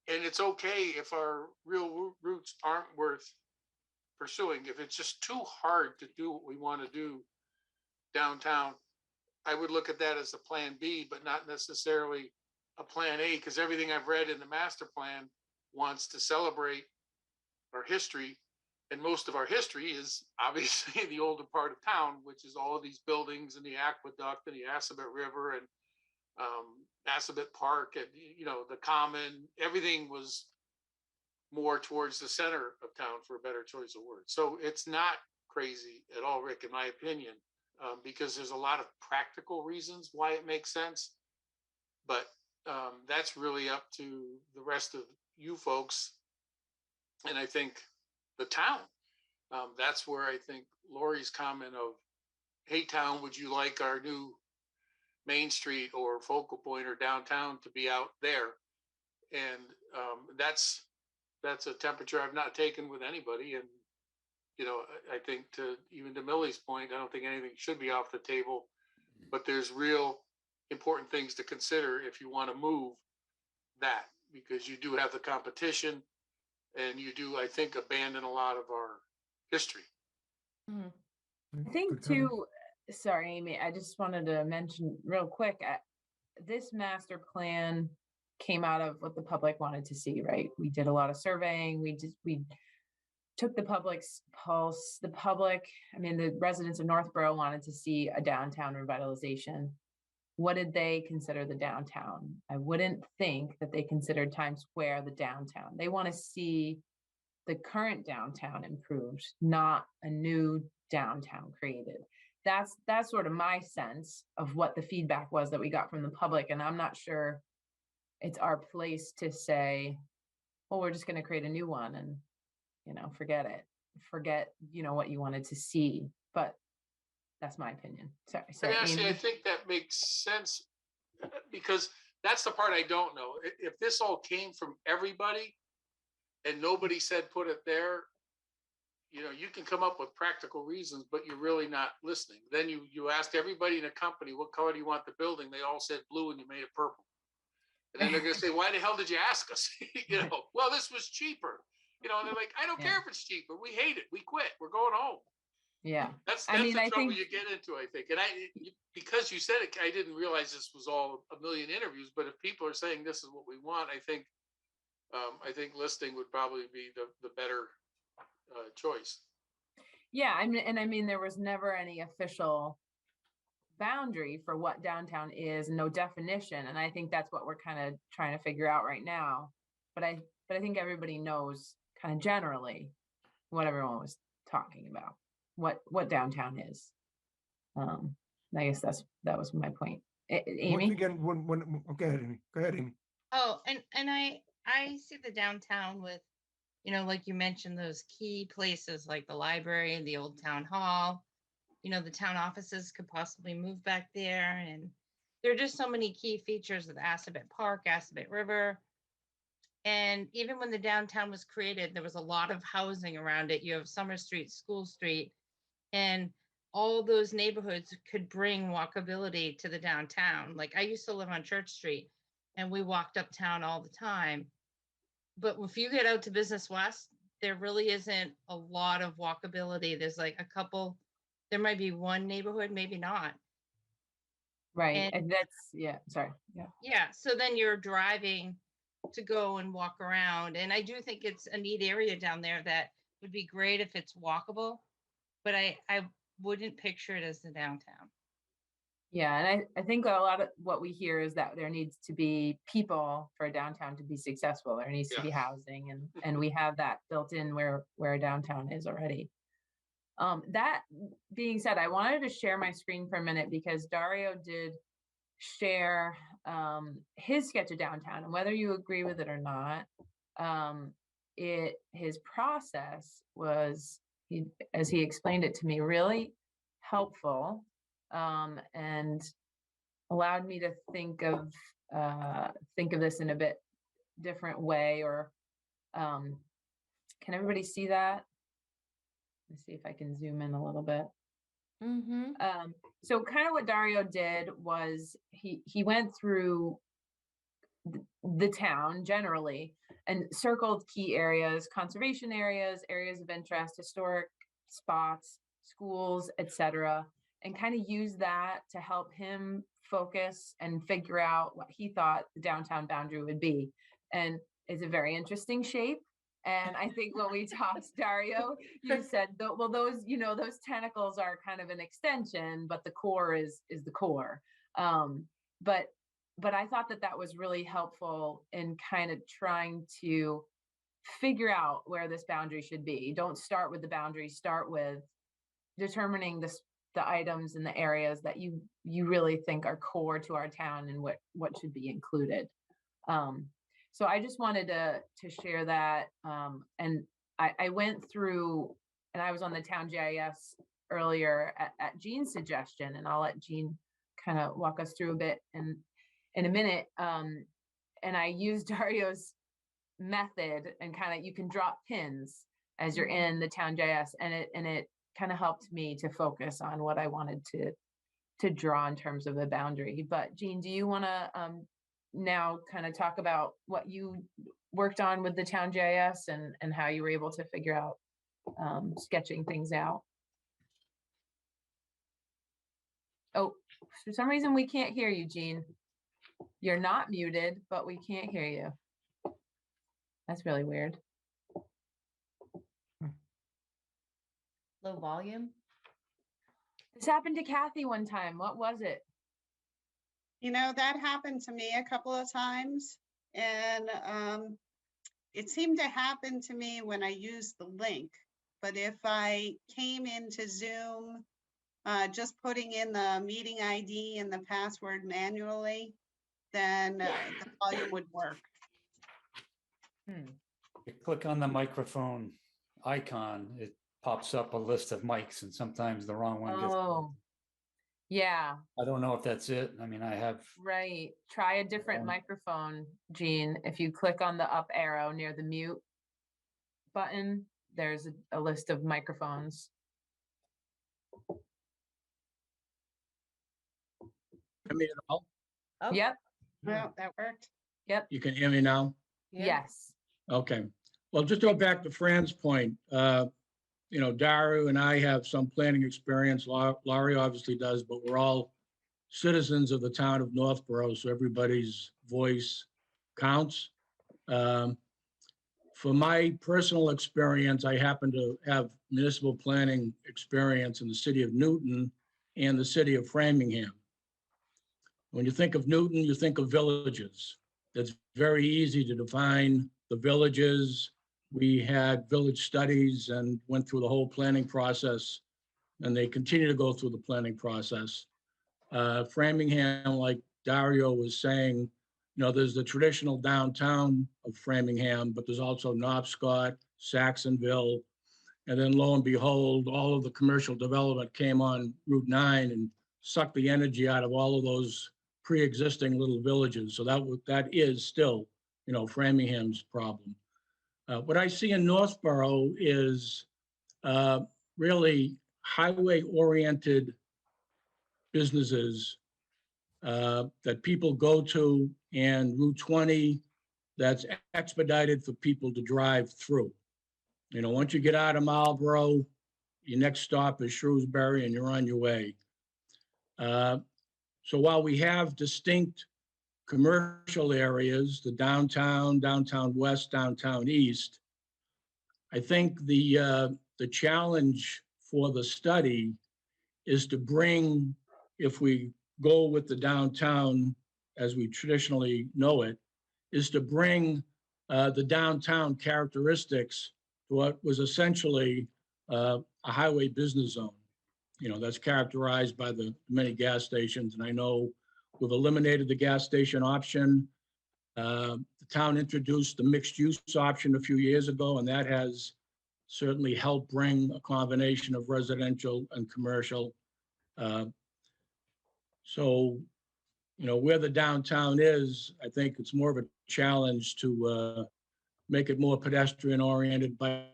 And it's okay if our real roots aren't worth pursuing. If it's just too hard to do what we want to do downtown, I would look at that as a plan B, but not necessarily a plan A, because everything I've read in the master plan wants to celebrate our history. And most of our history is obviously in the older part of town, which is all of these buildings and the aqueduct and the Assabet River and Assabet Park and, you know, the Common. Everything was more towards the center of town, for a better choice of words. So it's not crazy at all, Rick, in my opinion, because there's a lot of practical reasons why it makes sense. But that's really up to the rest of you folks. And I think the town, that's where I think Laurie's comment of, hey, town, would you like our new Main Street or focal point or downtown to be out there? And that's a temperature I've not taken with anybody. And, you know, I think to Millie's point, I don't think anything should be off the table, but there's real important things to consider if you want to move that, because you do have the competition and you do, I think, abandon a lot of our history. I think too, sorry, Amy, I just wanted to mention real quick, this master plan came out of what the public wanted to see, right? We did a lot of surveying. We took the public's pulse. The residents of Northborough wanted to see a downtown revitalization. What did they consider the downtown? I wouldn't think that they considered Times Square the downtown. They want to see the current downtown improved, not a new downtown created. That's sort of my sense of what the feedback was that we got from the public. And I'm not sure it's our place to say, well, we're just going to create a new one and, forget it. Forget, what you wanted to see. But that's my opinion. Sorry. And actually, Amy. I think that makes sense, because that's the part I don't know. If this all came from everybody and nobody said put it there, you can come up with practical reasons, but you're really not listening. Then you asked everybody in a company, what color do you want the building? They all said blue and you made it purple. And then they're going to say, why the hell did you ask us? Well, this was cheaper. And they're like, I don't care if it's cheaper. We hate it. We quit. We're going home. Yeah. That's I the trouble think you get into, I think. And because you said it, I didn't realize this was all a million interviews, but if people are saying this is what we want, I think listing would probably be the better choice. Yeah, there was never any official boundary for what downtown is, no definition, and I think that's what we're kind of trying to figure out right now. But I think everybody knows kind of generally what everyone was talking about, what downtown is. I guess that was my point. Amy? Once again, go ahead, Amy. Oh, and I see the downtown with, like you mentioned, those key places like the library and the old town hall. The town offices could possibly move back there. And there are just so many key features of Assabet Park, Assabet River. And even when the downtown was created, there was a lot of housing around it. You have Summer Street, School Street, and all those neighborhoods could bring walkability to the downtown. Like I used to live on Church Street and we walked uptown all the time. But if you get out to Business West, there really isn't a lot of walkability. There's like a couple, there might be one neighborhood, maybe not. Right. And sorry. Yeah. Yeah. So then you're driving to go and walk around. And I do think it's a neat area down there that would be great if it's walkable, but I wouldn't picture it as the downtown. Yeah, and I think a lot of what we hear is that there needs to be people for a downtown to be successful. There needs to be housing, and we have that built in where a downtown is already. That being said, I wanted to share my screen for a minute because Dario did share his sketch of downtown, and whether you agree with it or not, his process was, as he explained it to me, really helpful. And allowed me to think of this in a bit different way. Or can everybody see that? Let's see if I can zoom in a little bit. So kind of what Dario did was he went through the town generally and circled key areas, conservation areas, areas of interest, historic spots, schools, etc., and kind of use that to help him focus and figure out what he thought the downtown boundary would be. And it's a very interesting shape. And I think when we talked, Dario, you said, well, those tentacles are kind of an extension, but the core is the core. But I thought that was really helpful in kind of trying to figure out where this boundary should be. Don't start with the boundary, start with determining the items and the areas that you really think are core to our town and what should be included. So I just wanted to share that. And I went through, and I was on the town GIS earlier at Jean's suggestion, and I'll let Jean kind of walk us through a bit in a minute. And I used Dario's method, and kind of, you can drop pins as you're in the town GIS, and it kind of helped me to focus on what I wanted to draw in terms of a boundary. But Jean, do you want to now kind of talk about what you worked on with the town GIS and how you were able to figure out sketching things out? Oh, for some reason we can't hear you, Jean. You're not muted, but we can't hear you. That's really weird. Low volume? This happened to Kathy one time. What was it? You know, that happened to me a couple of times, and it seemed to happen to me when I used the link. But if I came into Zoom, just putting in the meeting ID and the password manually, then the volume would work. You click on the microphone icon, it pops up a list of mics, and sometimes the wrong one gets. Oh, yeah, I don't know if that's it. I mean, I have. right. Try a different Um, microphone, Jean. If you click on the up arrow near the mute button, there's a list of microphones. Hear me at all? Oh, Yep, Well, that worked. You can hear me now? yeah. yes. Okay. Well, just to go back to Fran's point, you know, Daru and I have some planning experience. Laurie obviously does, but we're all citizens of the town of Northborough, so everybody's voice counts. For my personal experience, I happen to have municipal planning experience in the city of Newton and the city of Framingham. When you think of Newton, you think of villages. It's very easy to define the villages. We had village studies and went through the whole planning process, and they continue to go through the planning process. Framingham, like Dario was saying, you know, there's the traditional downtown of Framingham, but there's also Knobscott, Saxonville, and then lo and behold, all of the commercial development came on Route 9 and sucked the energy out of all of those pre-existing little villages. So that is still, you know, Framingham's problem. What I see in Northborough is really highway-oriented businesses that people go to, and Route 20 that's expedited for people to drive through. You know, once you get out of Marlboro, your next stop is Shrewsbury and you're on your way. So while we have distinct commercial areas, the downtown, downtown west, downtown east, I think the challenge for the study is to bring, if we go with the downtown as we traditionally know it, is to bring the downtown characteristics to what was essentially a highway business zone. You know, that's characterized by the many gas stations. And I know we've eliminated the gas station option. The town introduced the mixed use option a few years ago, and that has certainly helped bring a combination of residential and commercial. So, you know, where the downtown is, I think it's more of a challenge to make it more pedestrian oriented by.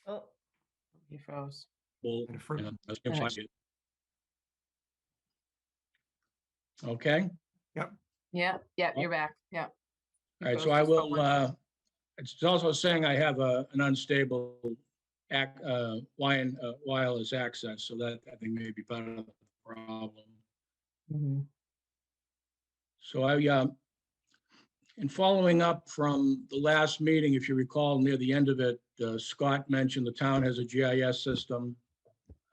Oh, You froze. Okay. Yeah, you're back. Yeah. You All right, so froze I just for 1 second. will, it's also saying I have an unstable wireless access, so that I think may be part of the problem. Mhm. So in following up from the last meeting, if you recall, near the end of it, Scott mentioned the town has a GIS system.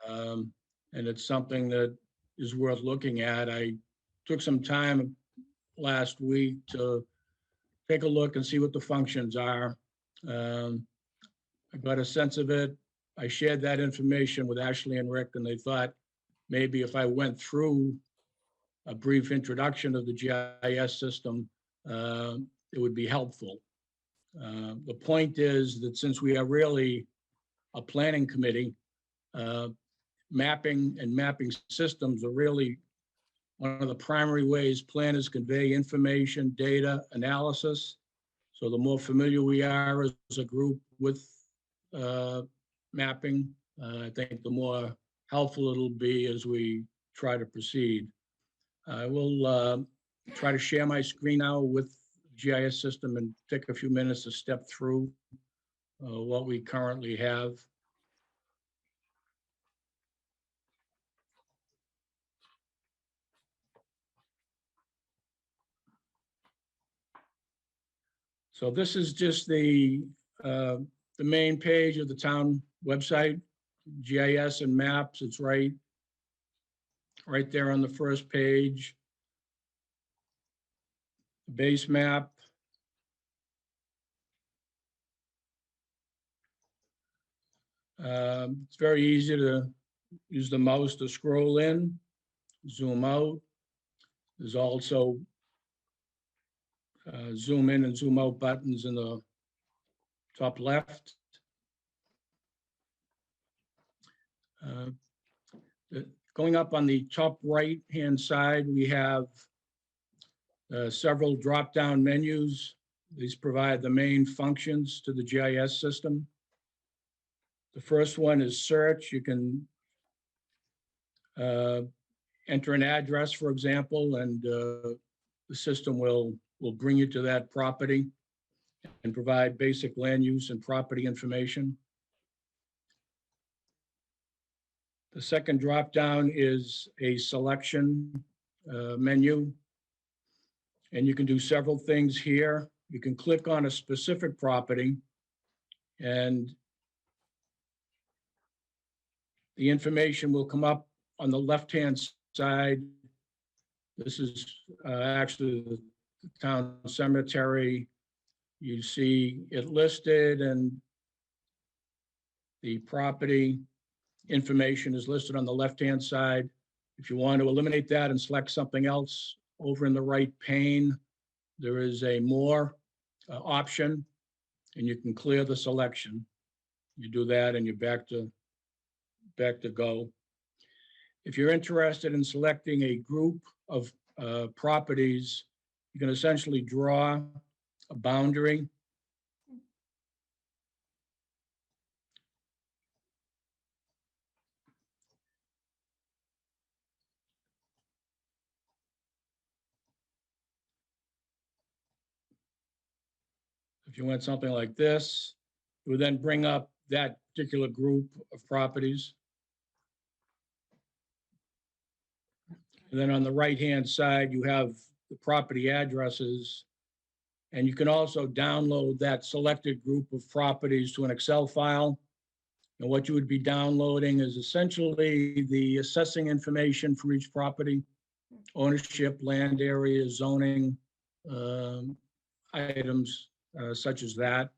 And it's something that is worth looking at. I took some time last week to take a look and see what the functions are. I got a sense of it. I shared that information with Ashley and Rick, and they thought maybe if I went through a brief introduction of the GIS system, it would be helpful. The point is that since we are really a planning committee, mapping and mapping systems are really one of the primary ways planners convey information, data, analysis. So the more familiar we are as a group with mapping, I think the more helpful it'll be as we try to proceed. I will try to share my screen now with GIS system and take a few minutes to step through what we currently have. So this is just the main page of the town website, GIS and maps. It's right there on the first page. Base map. It's very easy to use the mouse to scroll in, zoom out. There's also zoom in and zoom out buttons in the top left. Going up on the top right-hand side, we have several drop-down menus. These provide the main functions to the GIS system. The first one is search. You can enter an address, for example, and the system will bring you to that property and provide basic land use and property information. The second drop-down is a selection menu. And you can do several things here. You can click on a specific property and the information will come up on the left-hand side. This is actually the town cemetery. You see it listed and the property information is listed on the left-hand side. If you want to eliminate that and select something else, over in the right pane, there is a more option and you can clear the selection. You do that and you're back to go. If you're interested in selecting a group of properties, you can essentially draw a boundary. If you want something like this, it would then bring up that particular group of properties. And then on the right-hand side, you have the property addresses. And you can also download that selected group of properties to an Excel file. And what you would be downloading is essentially the assessing information for each property, ownership, land area, zoning, items such as that.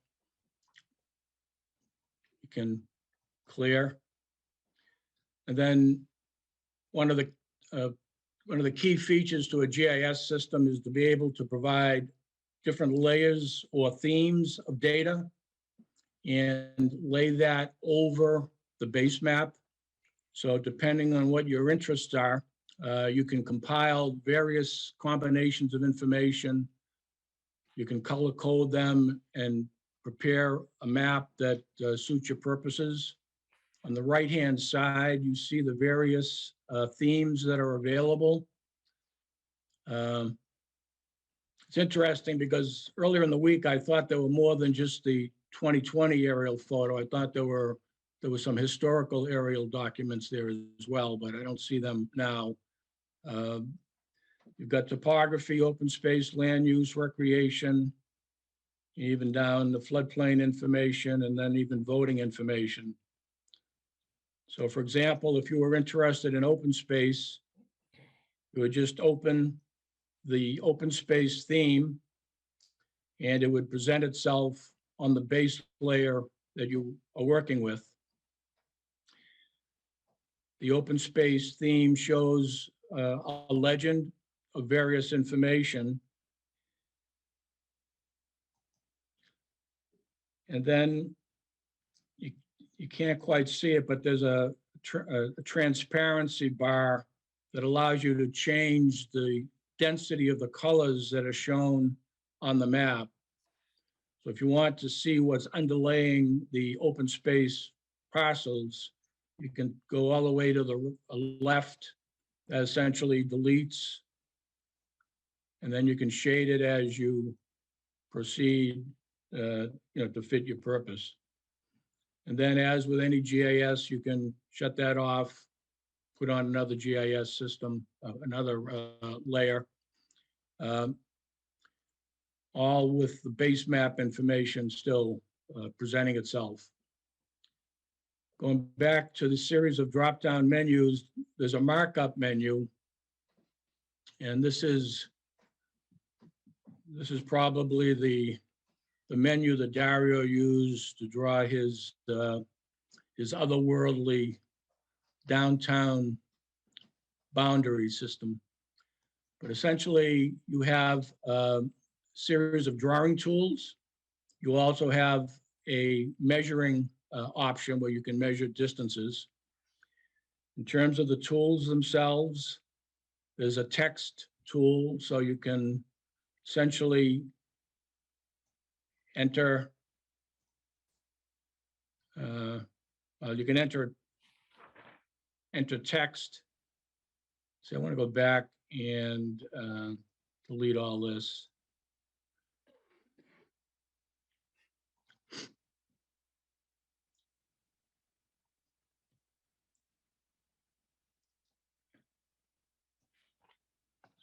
You can clear. And then one of the key features to a GIS system is to be able to provide different layers or themes of data and lay that over the base map. So depending on what your interests are, you can compile various combinations of information. You can color code them and prepare a map that suits your purposes. On the right-hand side, you see the various themes that are available. It's interesting because earlier in the week, I thought there were more than just the 2020 aerial photo. I thought there were some historical aerial documents there as well, but I don't see them now. You've got topography, open space, land use, recreation, even down the floodplain information, and then even voting information. So for example, if you were interested in open space, you would just open the open space theme and it would present itself on the base layer that you are working with. The open space theme shows a legend of various information. And then you can't quite see it, but there's a transparency bar that allows you to change the density of the colors that are shown on the map. So if you want to see what's underlaying the open space parcels, You can go all the way to the left, that essentially deletes. And then you can shade it as you proceed, to fit your purpose. And then as with any GIS, you can shut that off, put on another GIS system, another layer. All with the base map information still presenting itself. Going back to the series of drop-down menus, there's a markup menu. And this is probably the menu that Dario used to draw his otherworldly downtown boundary system. But essentially, you have a series of drawing tools. You also have a measuring option where you can measure distances. In terms of the tools themselves, there's a text tool, so you can essentially enter, you can enter text. So I want to go back and delete all this.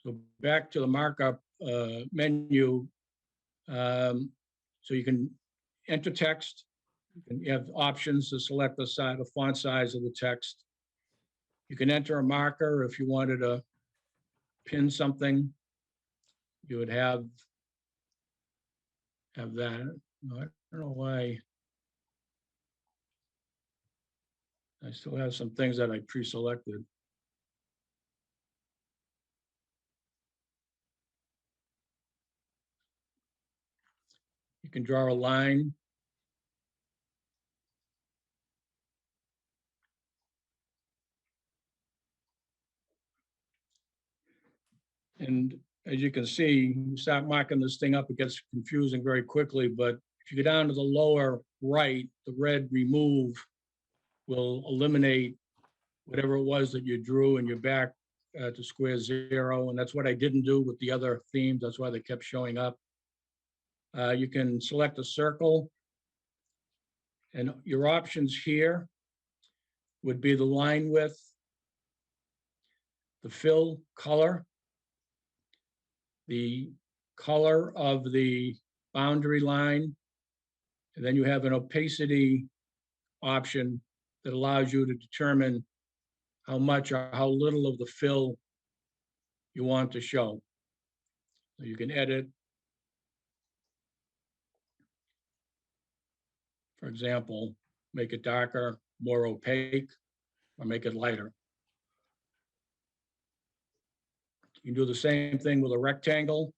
So back to the markup menu. So you can enter text. You have options to select the font size of the text. You can enter a marker if you wanted to pin something. You would have that. I don't know why. I still have some things that I pre-selected. You can draw a line. And as you can see, you start marking this thing up, it gets confusing very quickly, but if you go down to the lower right, the red remove will eliminate whatever it was that you drew, and you're back to square zero. And that's what I didn't do with the other themes. That's why they kept showing up. You can select a circle. And your options here would be the line width, the fill color, the color of the boundary line, and then you have an opacity option that allows you to determine how much or how little of the fill you want to show. So you can edit. For example, make it darker, more opaque, or make it lighter. You can do the same thing with a rectangle.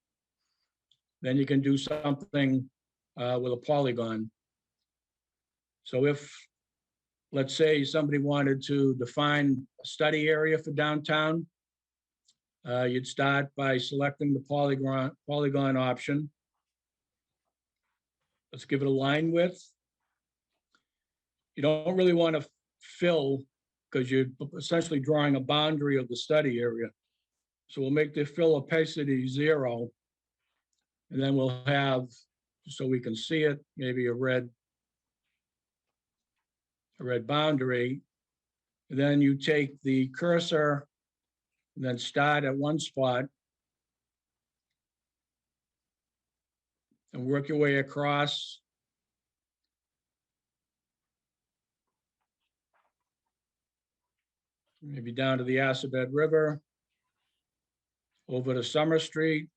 Then you can do something with a polygon. So if, let's say, somebody wanted to define a study area for downtown, you'd start by selecting the polygon option. Let's give it a line width. You don't really want to fill because you're essentially drawing a boundary of the study area. So we'll make the fill opacity 0. And then we'll have, so we can see it, maybe a red boundary. And then you take the cursor and then start at one spot and work your way across. Maybe down to the Assabet River, over to Summer Street.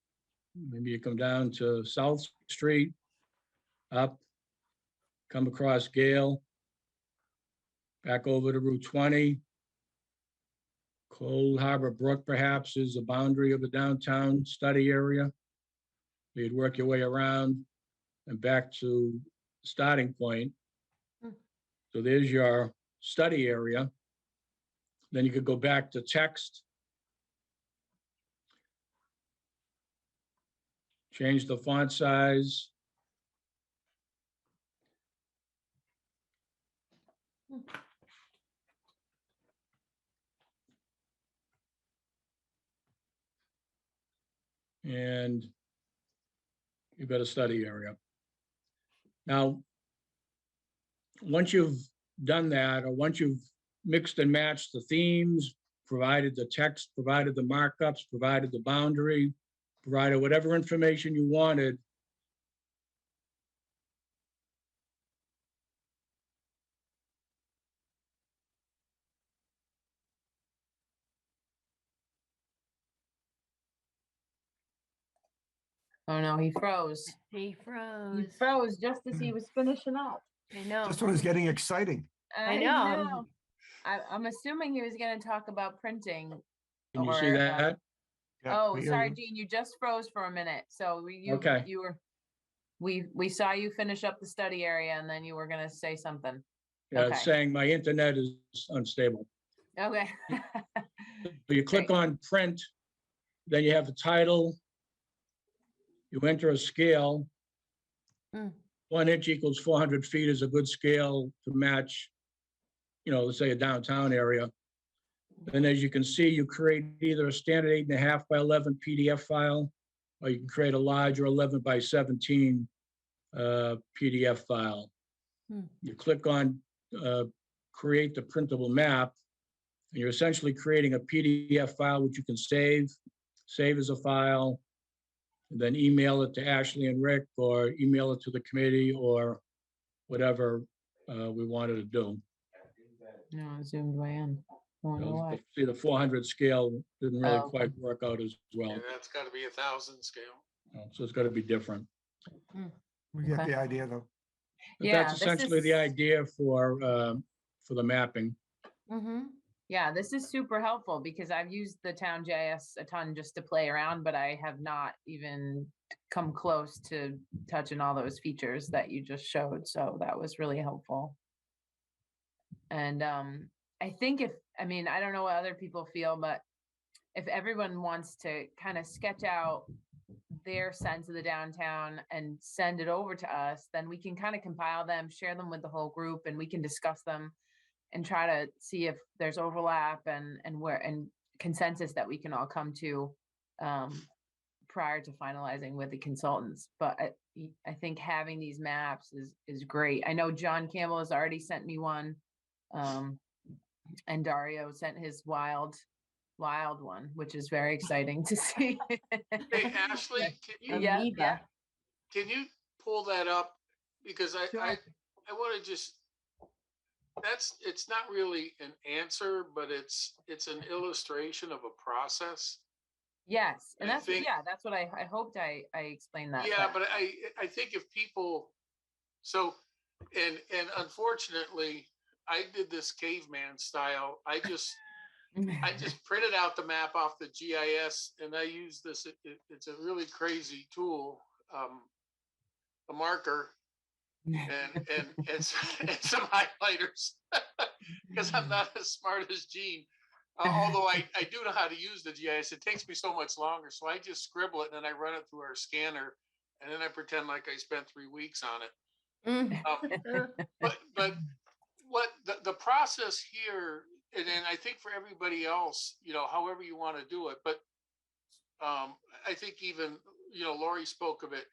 Maybe you come down to South Street, up, come across Gale, back over to Route 20. Cold Harbor Brook perhaps is the boundary of the downtown study area. You'd work your way around and back to the starting point. So there's your study area. Then you could go back to text. Change the font size. and you've got a study area. Now, once you've done that, or once you've mixed and matched the themes, provided the text, provided the markups, provided the boundary, provided whatever information you wanted, Oh no, he froze. He He froze. froze just as he was finishing up. I know. This one is getting exciting. I know. I'm assuming he was gonna talk about printing. can you see Or, that? Yeah, Oh, we hear sorry, you. Gene, you just froze for a minute. So Okay. you were, we saw you finish up the study area and then you were gonna say something. Yeah, it's Okay. saying my internet is unstable. Okay. So you click Great. on print, then you have the title. You enter a scale. Mm. 1 inch equals 400 feet is a good scale to match, let's say a downtown area. And as you can see, you create either a standard 8.5 by 11 PDF file, or you can create a larger 11 by 17 PDF file. Hmm. You click on create the printable map, and you're essentially creating a PDF file which you can save as a file, and then email it to Ashley and Rick, or email it to the committee, or whatever we wanted to do. No, I zoomed way in. I wonder why. See, the 400 scale didn't really Oh, okay. quite work out as well. Yeah, that's gotta be 1,000 scale. So it's got to be different. We get Okay. the idea though. But Yeah, that's this essentially the is- idea for the mapping. Mm-hmm. Yeah, this is super helpful because I've used the town JS a ton just to play around, but I have not even come close to touching all those features that you just showed. So that was really helpful. And I think I don't know what other people feel, but if everyone wants to kind of sketch out their sense of the downtown and send it over to us, then we can kind of compile them, share them with the whole group, and we can discuss them and try to see if there's overlap and consensus that we can all come to prior to finalizing with the consultants. But I think having these maps is great. I know John Campbell has already sent me one, and Dario sent his wild one, which is very exciting to see. Hey, Ashley, Yeah, yeah. can you pull that up? Because Sure. I want to just, it's not really an answer, but it's an illustration of a process. Yes, and I that's think- that's what I hoped I explained that. Yeah, but I think if people, so, and unfortunately, I did this caveman style. I just printed out the map off the GIS, and I use this. It's a really crazy tool, a marker, and some highlighters, because I'm not as smart as Gene. Although I do know how to use the GIS. It takes me so much longer, so I just scribble it and then I run it through our scanner, and then I pretend like I spent 3 weeks on it. But what the process here, and then I think for everybody else, however you want to do it, but I think even, Laurie spoke of it.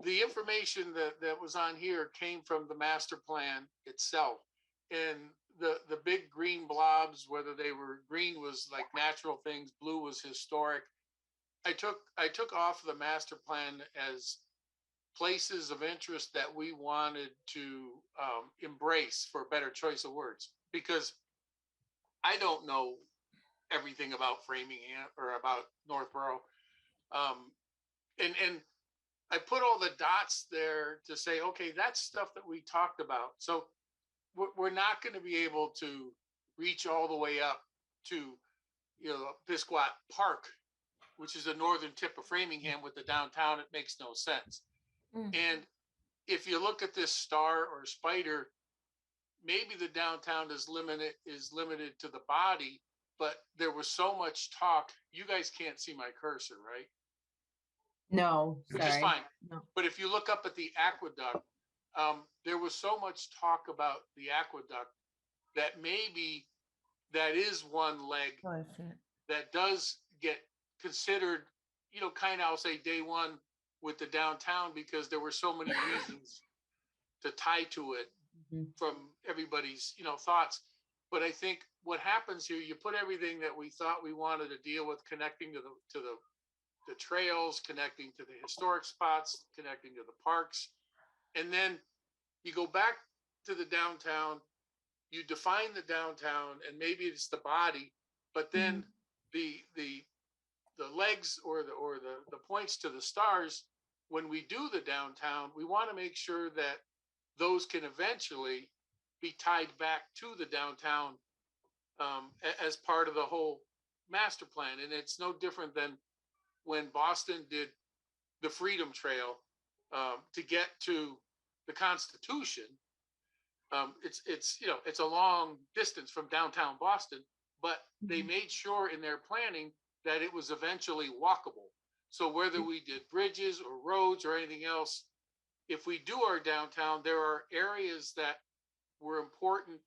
The information that was on here came from the master plan itself, and the big green blobs, whether they were green was like natural things, blue was historic. I took off the master plan as places of interest that we wanted to embrace, for a better choice of words, because I don't know everything about Framingham or about Northborough. And I put all the dots there to say, okay, that's stuff that we talked about. So we're not going to be able to reach all the way up to, Pisquat Park, which is the northern tip of Framingham with the downtown. It makes no sense. And if you look at this star or spider, maybe the downtown is limited to the body, but there was so much talk. You guys can't see my cursor, right? No, Which is sorry. fine. No. But if you look up at the aqueduct, there was so much talk about the aqueduct that maybe that is one leg Oh, I see it. that does get considered kind of, I'll say day one with the downtown, because there were so many reasons to tie to it Mhm. from everybody's, thoughts. But I think what happens here, you put everything that we thought we wanted to deal with, connecting to the trails, connecting to the historic spots, connecting to the parks. And then you go back to the downtown, you define the downtown, and maybe it's the body, but then the legs or the points to the stars, when we do the downtown, we want to make sure that those can eventually be tied back to the downtown as part of the whole master plan. And it's no different than when Boston did the Freedom Trail to get to the Constitution. It's a long distance from downtown Boston, but they made sure in their planning that it was eventually walkable. So whether we did bridges or roads or anything else, if we do our downtown, there are areas that were important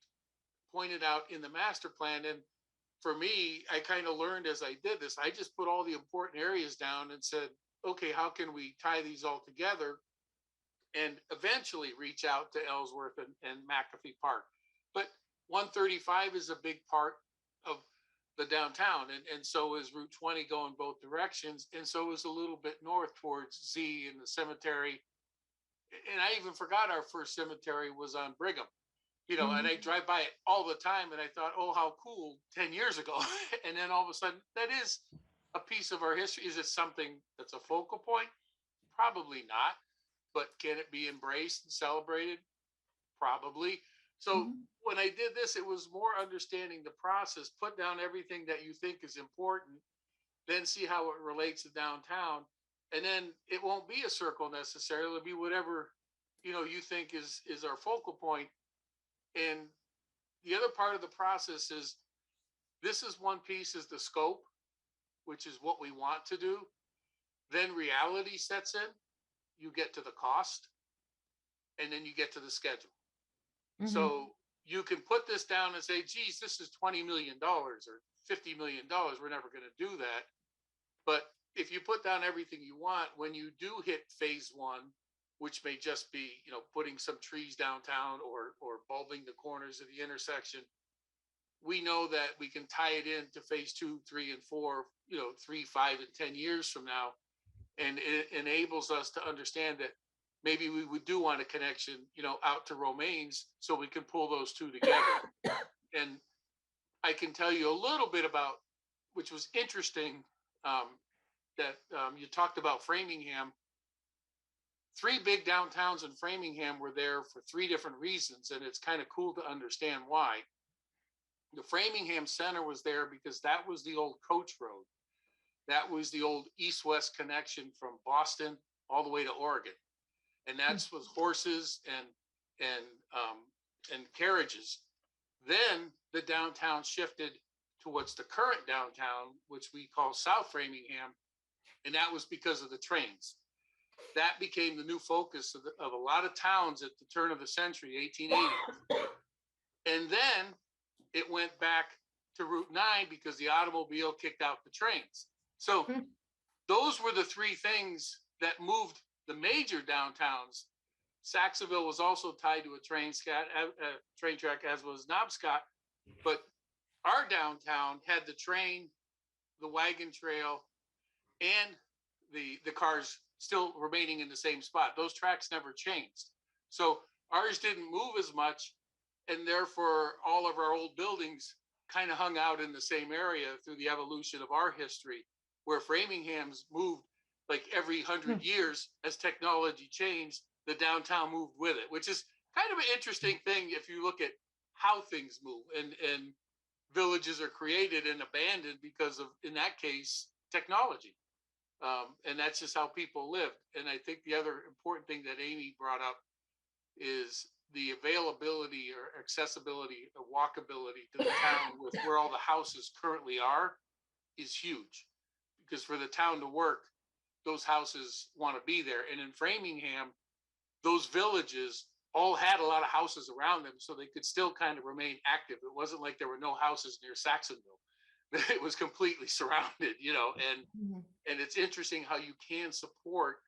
pointed out in the master plan. And for me, I kind of learned as I did this, I just put all the important areas down and said, okay, how can we tie these all together and eventually reach out to Ellsworth and McAfee Park? But 135 is a big part of the downtown, and so is Route 20 going both directions, and so is a little bit north towards Z and the cemetery. And I even forgot our first cemetery was on Brigham, and I drive by it all the time, and I thought, oh, how cool 10 years ago. And then all of a sudden, that is a piece of our history. Is it something that's a focal point? Probably not. But can it be embraced and celebrated? Probably. So when I did this, it was more understanding the process, put down everything that you think is important, then see how it relates to downtown. And then it won't be a circle necessarily. It'll be whatever, you think is our focal point. And the other part of the process is, this is one piece is the scope, which is what we want to do. Then reality sets in. You get to the cost, and then you get to the schedule. So you can put this down and say, geez, this is $20 million or $50 million. We're never going to do that. But if you put down everything you want, when you do hit phase one, which may just be, putting some trees downtown or bulbing the corners of the intersection, we know that we can tie it into phase 2, 3, and 4, 3, 5, and 10 years from now. And it enables us to understand that maybe we would do want a connection, out to Romaines, so we can pull those two together. And I can tell you a little bit about, which was interesting, that you talked about Framingham. 3 big downtowns in Framingham were there for 3 different reasons, and it's kind of cool to understand why. The Framingham Center was there because that was the old coach road. That was the old east-west connection from Boston all the way to Oregon. And that was horses and carriages. Then the downtown shifted to what's the current downtown, which we call South Framingham, and that was because of the trains. That became the new focus of a lot of towns at the turn of the century, 1880. And then it went back to Route 9 because the automobile kicked out the trains. So those were the 3 things that moved the major downtowns. Saxonville was also tied to a train track, as was Knobscott. But our downtown had the train, the wagon trail, and the cars still remaining in the same spot. Those tracks never changed. So ours didn't move as much, and therefore all of our old buildings kind of hung out in the same area through the evolution of our history, where Framingham's moved like every 100 years. As technology changed, the downtown moved with it, which is kind of an interesting thing if you look at how things move, and villages are created and abandoned because of, in that case, technology. And that's just how people lived. And I think the other important thing that Amy brought up is the availability or accessibility or walkability to the town with where all the houses currently are is huge. Because for the town to work, those houses want to be there. And in Framingham, those villages all had a lot of houses around them, so they could still kind of remain active. It wasn't like there were no houses near Saxonville. it was completely surrounded, you know, and Mhm. it's interesting how you can support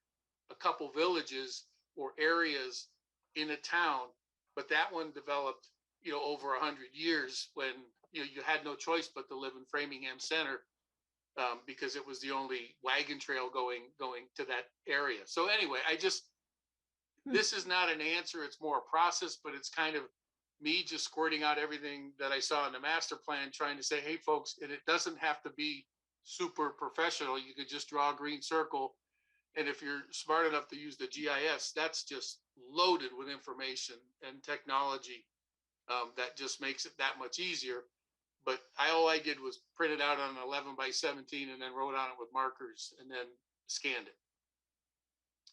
a couple villages or areas in a town, but that one developed, you know, over 100 years when, you know, you had no choice but to live in Framingham Center, because it was the only wagon trail going to that area. So anyway, this is not an answer, it's more a process, but it's kind of me just squirting out everything that I saw in the master plan, trying to say, hey, folks, and it doesn't have to be super professional. You could just draw a green circle. And if you're smart enough to use the GIS, that's just loaded with information and technology, that just makes it that much easier. But all I did was print it out on an 11 by 17 and then wrote on it with markers and then scanned it.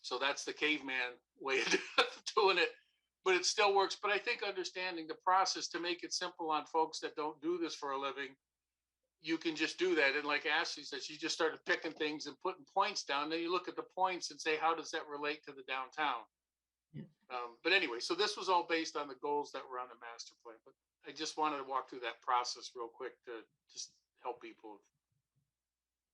So that's the caveman way of doing it, but it still works. But I think understanding the process to make it simple on folks that don't do this for a living, you can just do that. And like Ashley said, she just started picking things and putting points down. Then you look at the points and say, how does that relate to the downtown? Yeah. But anyway, so this was all based on the goals that were on the master plan. But I just wanted to walk through that process real quick to just help people.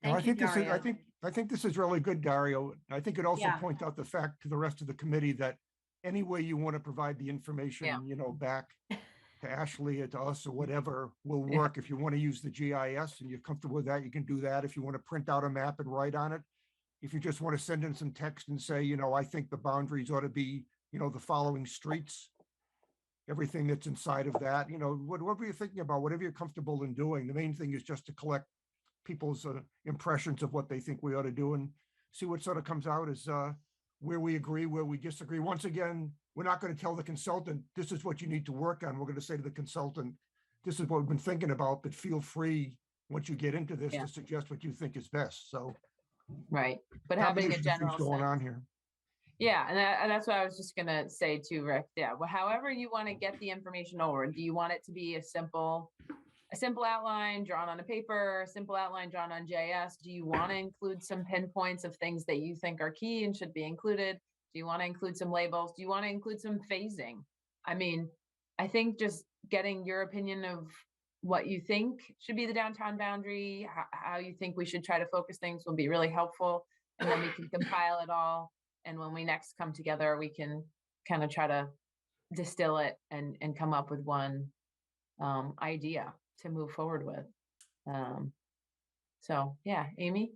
No, Thank you, Dario. I think this is really good, Dario. I think it also Yeah. points out the fact to the rest of the committee that any way you want to provide the information, Yeah. you know, back to Ashley or to us or whatever will Yeah. work. If you want to use the GIS and you're comfortable with that, you can do that. If you want to print out a map and write on it, if you just want to send in some text and say, you know, I think the boundaries ought to be, you know, the following streets, everything that's inside of that, you know, whatever you're thinking about, whatever you're comfortable in doing. The main thing is just to collect people's impressions of what they think we ought to do and see what sort of comes out as where we agree, where we disagree. Once again, we're not going to tell the consultant, this is what you need to work on. We're going to say to the consultant, this is what we've been thinking about, but feel free, once you get into this, Yeah. to suggest what you think is best. So Right. But having a combination of things general going sense. on here. Yeah, and that's what I was just gonna say too, Rick. Yeah, well, however you want to get the information over, do you want it to be a simple outline drawn on a paper, a simple outline drawn on JS? Do you want to include some pinpoints of things that you think are key and should be included? Do you want to include some labels? Do you want to include some phasing? I mean, I think just getting your opinion of what you think should be the downtown boundary, how you think we should try to focus things will be really helpful. And then we can compile it all. And when we next come together, we can kind of try to distill it and come up with one idea to move forward with. So yeah, Amy?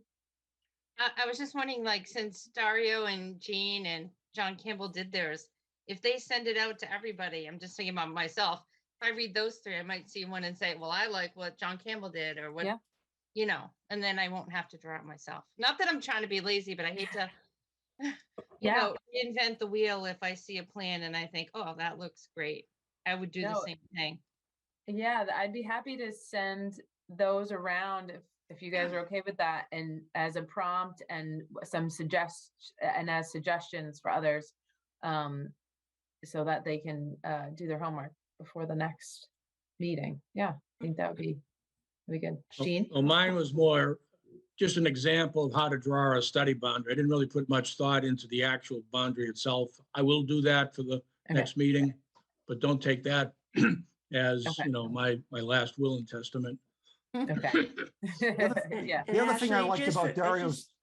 I was just wondering, like, since Dario and Jean and John Campbell did theirs, if they send it out to everybody, I'm just thinking about myself. If I read those three, I might see one and say, well, I like what John Campbell did or what, Yeah. you know, and then I won't have to draw it myself. Not that I'm trying to be lazy, but I hate to, you Yeah. know, reinvent the wheel. If I see a plan and I think, oh, that looks great, I would do the No. same thing. Yeah, I'd be happy to send those around if you guys are okay with that, and as a prompt and some as suggestions for others, so that they can do their homework before the next meeting. Yeah, I think that would be good. Jean? Well, mine was more just an example of how to draw a study boundary. I didn't really put much thought into the actual boundary itself. I will do that for the Okay. next meeting, but don't take that as, Okay. you know, my last will and testament. Okay. Yeah. The other thing I Ashley, liked just about for- I Dario's, just-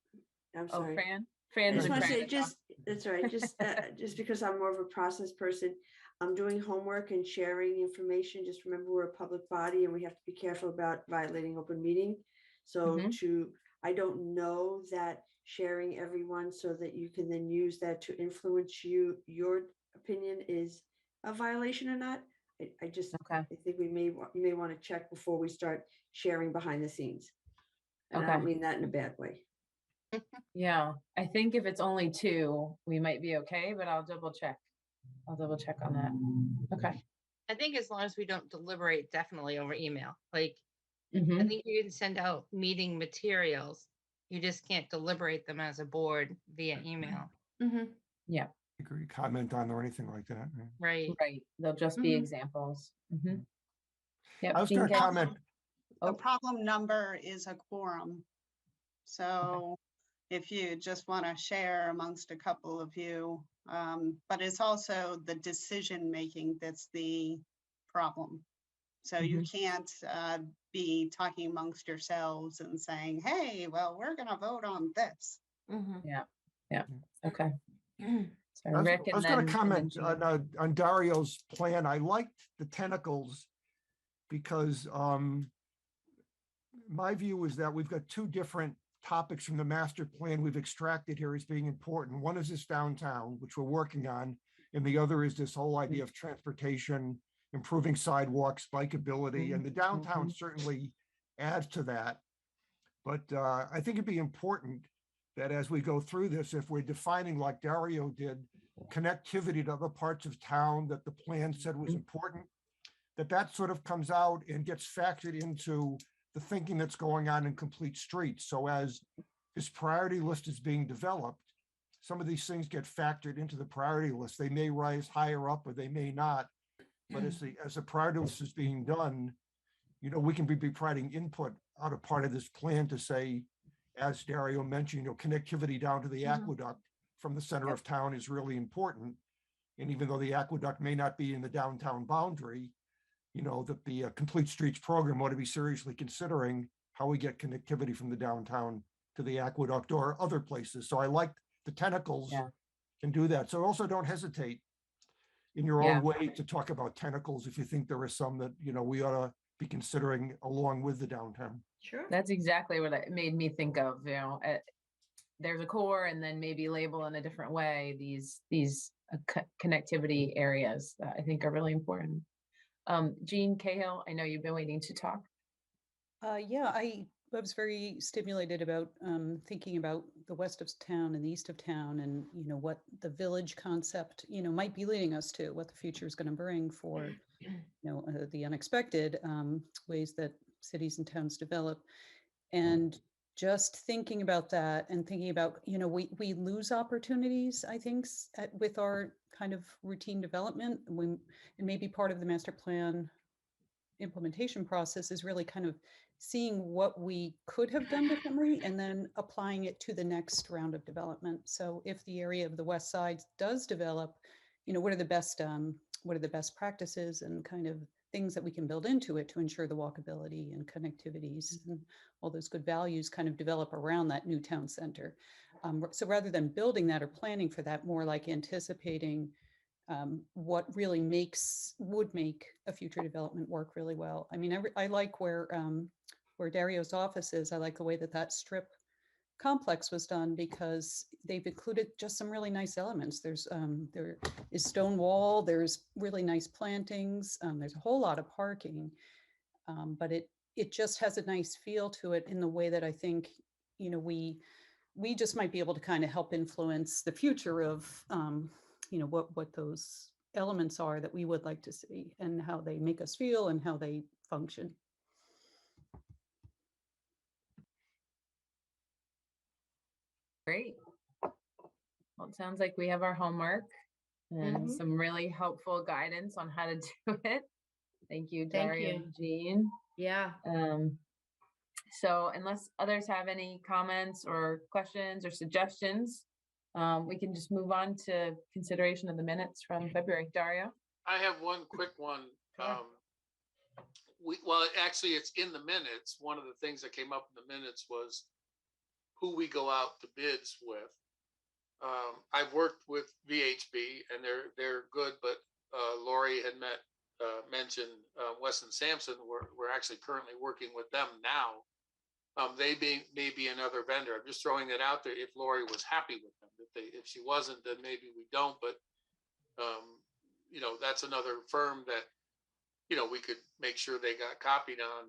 I'm Oh, sorry. Fran? I Fran's just been want to trying say, to talk. that's right, just because I'm more of a process person, I'm doing homework and sharing information. Just remember, we're a public body and we have to be careful about violating open meeting. So Mhm. I don't know that sharing everyone so that you can then use that to influence your opinion is a violation or not. I just, Okay. I think you may want to check before we start sharing behind the scenes. And I Okay. don't mean that in a bad way. Yeah, I think if it's only 2, we might be okay, but I'll double check. I'll double check on that. Okay. I think as long as we don't deliberate, definitely over email. Like, I Mhm. think you can send out meeting materials. You just can't deliberate them as a board via email. Mhm. Yeah, agree, comment on or anything like that. Right. right. They'll just be Mhm. examples. Yep. I was Jean going to Kay? comment, The Oh. problem number is a quorum. So if you just want to share amongst a couple of you, but it's also the decision making that's the problem. So you can't be talking amongst yourselves and saying, hey, well, we're going to vote on this. Mhm. Yeah, okay. So I Rick was and going then. to and then comment Jean. on Dario's plan. I liked the tentacles because my view is that we've got two different topics from the master plan we've extracted here as being important. One is this downtown, which we're working on, and the other is this whole idea of transportation, improving sidewalks, bikeability, and the downtown certainly adds to that. But I think it'd be important that as we go through this, if we're defining like Dario did, connectivity to other parts of town that the plan said was important, that sort of comes out and gets factored into the thinking that's going on in complete streets. So as this priority list is being developed, some of these things get factored into the priority list. They may rise higher up or they may not. But as the priority list is being done, you know, we can be providing input out of part of this plan to say, as Dario mentioned, you know, connectivity down to the aqueduct from the center of town is really important. And even though the aqueduct may not be in the downtown boundary, you know, that the Complete Streets program ought to be seriously considering how we get connectivity from the downtown to the aqueduct or other places. So I like the tentacles can do that. So also don't hesitate in your own way to talk about tentacles if you think there are some that, you know, we ought to be considering along with the downtown. Sure. That's exactly what it made me think of, you know, there's a core and then maybe label in a different way these connectivity areas that I think are really important. Jean Cahill, I know you've been waiting to talk. Yeah, I was very stimulated about thinking about the west of town and the east of town, and you know what the village concept might be leading us to, what the future is going to bring for the unexpected ways that cities and towns develop, and just thinking about that and thinking about we lose opportunities, I think, with our kind of routine development. And maybe part of the master plan implementation process is really kind of seeing what we could have done differently and then applying it to the next round of development. So if the area of the west side does develop, what are the best practices and kind of things that we can build into it to ensure the walkability and connectivities and all those good values kind of develop around that new town center. So rather than building that or planning for that, more like anticipating what really would make a future development work really well. I mean, I like where Dario's office is. I like the way that strip complex was done because they've included just some really nice elements. There is stone wall, there's really nice plantings, there's a whole lot of parking, but it just has a nice feel to it in the way that I think, we just might be able to kind of help influence the future of, what those elements are that we would like to see and how they make us feel and how they function. Great. Well, it sounds like we have our homework and some really helpful guidance on how to do it. Thank you, Dario and Jean. Yeah. So unless others have any comments or questions or suggestions, we can just move on to consideration of the minutes from February. Dario? I have one quick one. Sure. Well, actually, it's in the minutes. One of the things that came up in the minutes was who we go out to bids with. I've worked with VHB and they're good, but Laurie had mentioned Weston Sampson. We're actually currently working with them now. They may be another vendor. I'm just throwing it out there. If Laurie was happy with them, if she wasn't, then maybe we don't. But that's another firm that we could make sure they got copied on,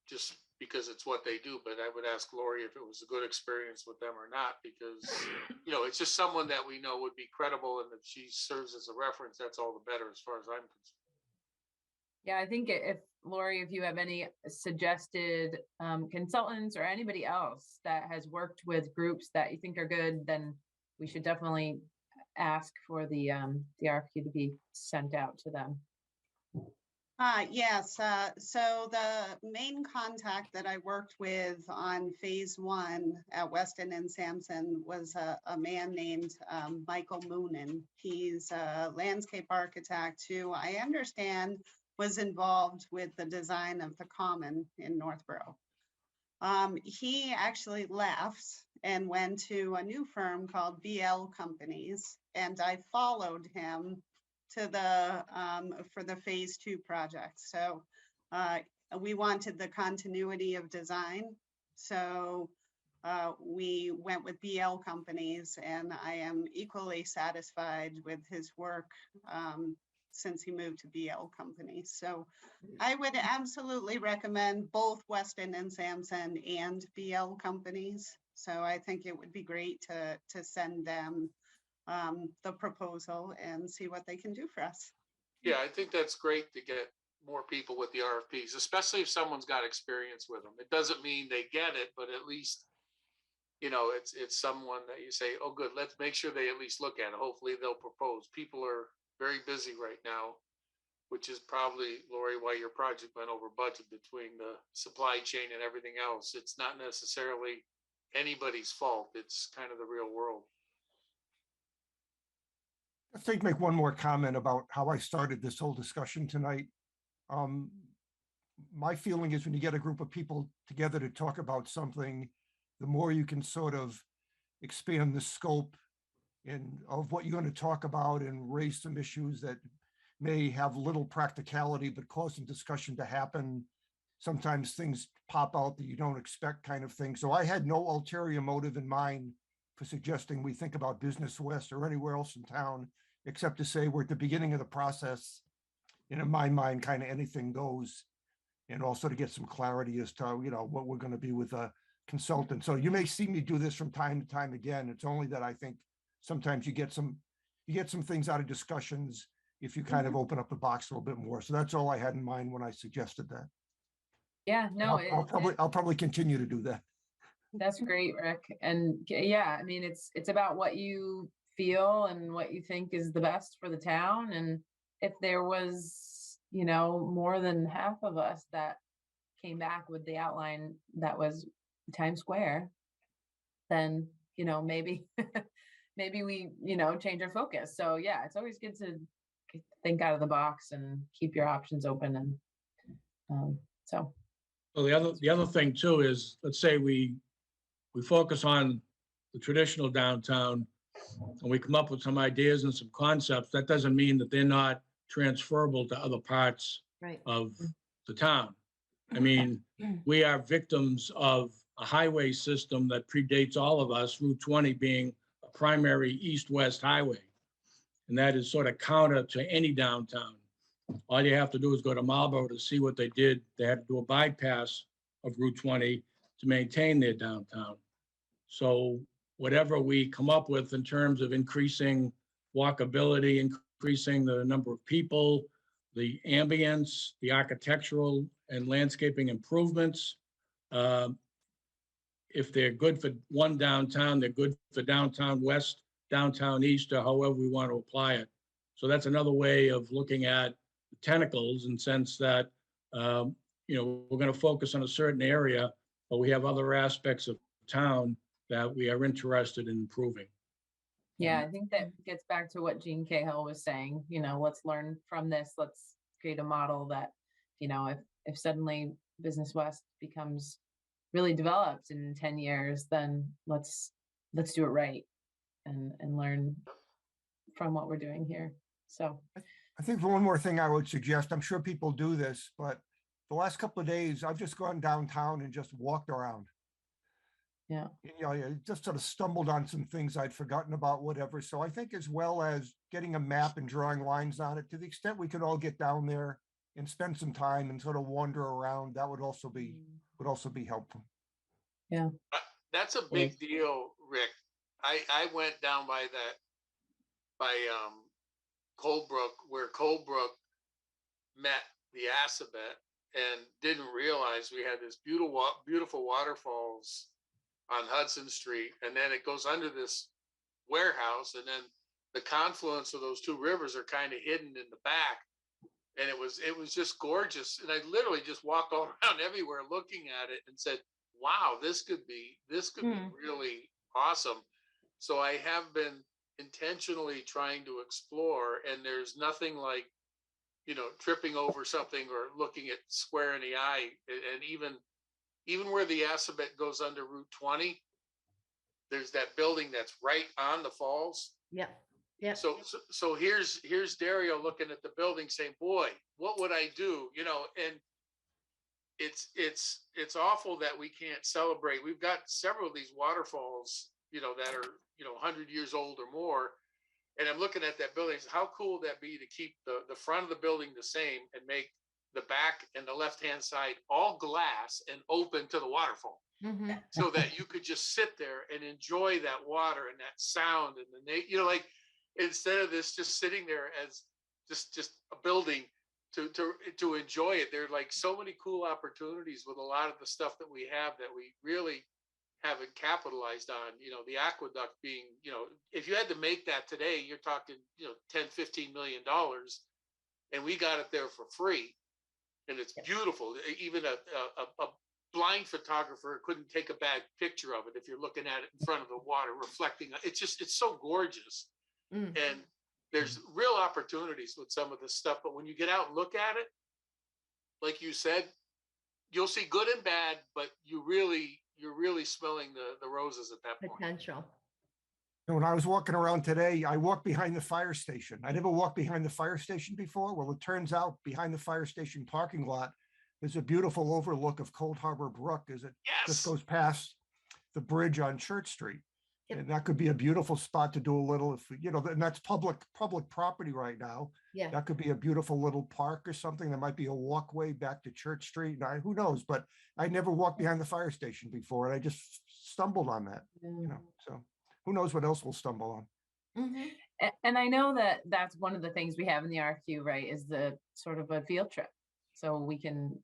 just because it's what they do. But I would ask Laurie if it was a good experience with them or not, because it's just someone that we know would be credible, and if she serves as a reference, that's all the better as far as I'm concerned. Yeah, I think if Laurie, if you have any suggested consultants or anybody else that has worked with groups that you think are good, then we should definitely ask for the RFQ to be sent out to them. Yes, so the main contact that I worked with on phase 1 at Weston and Sampson was a man named Michael Moonen. He's a landscape architect who I understand was involved with the design of the common in Northborough. He actually left and went to a new firm called BL Companies, and I followed him to the for the phase 2 project. So we wanted the continuity of design. So we went with BL Companies, and I am equally satisfied with his work since he moved to BL Companies. So I would absolutely recommend both Weston and Sampson and BL Companies. So I think it would be great to send them the proposal and see what they can do for us. Yeah, I think that's great to get more people with the RFPs, especially if someone's got experience with them. It doesn't mean they get it, but at least, you know, it's someone that you say, oh, good, let's make sure they at least look at it. Hopefully they'll propose. People are very busy right now, which is probably, Laurie, why your project went over budget between the supply chain and everything else. It's not necessarily anybody's fault. It's kind of the real world. I think make one more comment about how I started this whole discussion tonight. My feeling is when you get a group of people together to talk about something, the more you can sort of expand the scope of what you're going to talk about and raise some issues that may have little practicality, but cause some discussion to happen. Sometimes things pop out that you don't expect, kind of thing. So I had no ulterior motive in mind for suggesting we think about Business West or anywhere else in town, except to say we're at the beginning of the process. And in my mind, kind of anything goes. And also to get some clarity as to, you know, what we're going to be with a consultant. So you may see me do this from time to time again. It's only that I think sometimes you get some things out of discussions if you kind of open up the box a little bit more. So that's all I had in mind when I suggested that. Yeah, no, I'll probably continue to do that. that's great, Rick. And yeah, I mean, it's about what you feel and what you think is the best for the town. And if there was, you know, more than half of us that came back with the outline that was Times Square, then, you know, maybe maybe we, you know, change our focus. So yeah, it's always good to think out of the box and keep your options open. And so. Well, the other thing too is, let's say we focus on the traditional downtown and we come up with some ideas and some concepts. That doesn't mean that they're not transferable to other parts Right. of the town. I mean, we are victims of a highway system that predates all of us, Route 20 being a primary east-west highway. And that is sort of counter to any downtown. All you have to do is go to Marlborough to see what they did. They had to do a bypass of Route 20 to maintain their downtown. So whatever we come up with in terms of increasing walkability, increasing the number of people, the ambience, the architectural and landscaping improvements, if they're good for one downtown, they're good for downtown west, downtown east, or however we want to apply it. So that's another way of looking at the tentacles in the sense that, you know, we're going to focus on a certain area, but we have other aspects of town that we are interested in improving. Yeah, I think that gets back to what Gene Cahill was saying, you know, let's learn from this. Let's create a model that, you know, if suddenly Business West becomes really developed in 10 years, then let's do it right and learn from what we're doing here. So I think one more thing I would suggest, I'm sure people do this, but the last couple of days, I've just gone downtown and just walked around. yeah. You know, I just sort of stumbled on some things I'd forgotten about, whatever. So I think as well as getting a map and drawing lines on it, to the extent we could all get down there and spend some time and sort of wander around, that would also be helpful. Yeah. That's a big deal, Rick. I went down by Coldbrook, where Coldbrook met the Assabet, and didn't realize we had this beautiful waterfalls on Hudson Street, and then it goes under this warehouse, and then the confluence of those two rivers are kind of hidden in the back, and it was just gorgeous. And I literally just walked all around everywhere looking at it and said, wow, this could be really awesome. So I have been intentionally trying to explore, and there's nothing like tripping over something or looking at square in the eye. And even where the Assabet goes under Route 20, there's that building that's right on the falls. Yep. Yep. So here's Dario looking at the building saying, boy, what would I do? And it's awful that we can't celebrate. We've got several of these waterfalls, that are, 100 years old or more. And I'm looking at that building. How cool would that be to keep the front of the building the same and make the back and the left-hand side all glass and open to the waterfall, so that you could just sit there and enjoy that water and that sound and like, instead of this just sitting there as just a building to enjoy it. There are like so many cool opportunities with a lot of the stuff that we have that we really haven't capitalized on. The aqueduct being, if you had to make that today, you're talking, 10, $15 million, and we got it there for free. And it's beautiful. Even a blind photographer couldn't take a bad picture of it if you're looking at it in front of the water reflecting. It's so gorgeous. And there's real opportunities with some of this stuff. But when you get out and look at it, like you said, you'll see good and bad, but you're really smelling the roses at that point. Potential. When I was walking around today, I walked behind the fire station. I never walked behind the fire station before. Well, it turns out behind the fire station parking lot, there's a beautiful overlook of Cold Harbor Brook as it just goes past the bridge on Church Street. Yep. And that could be a beautiful spot to do a little, and that's public property right now. Yeah. That could be a beautiful little park or something. There might be a walkway back to Church Street. Who knows? But I never walked behind the fire station before, and I just stumbled on that. So who knows what else we'll stumble on. And I know that that's one of the things we have in the RFQ, right, is the sort of a field trip. So we can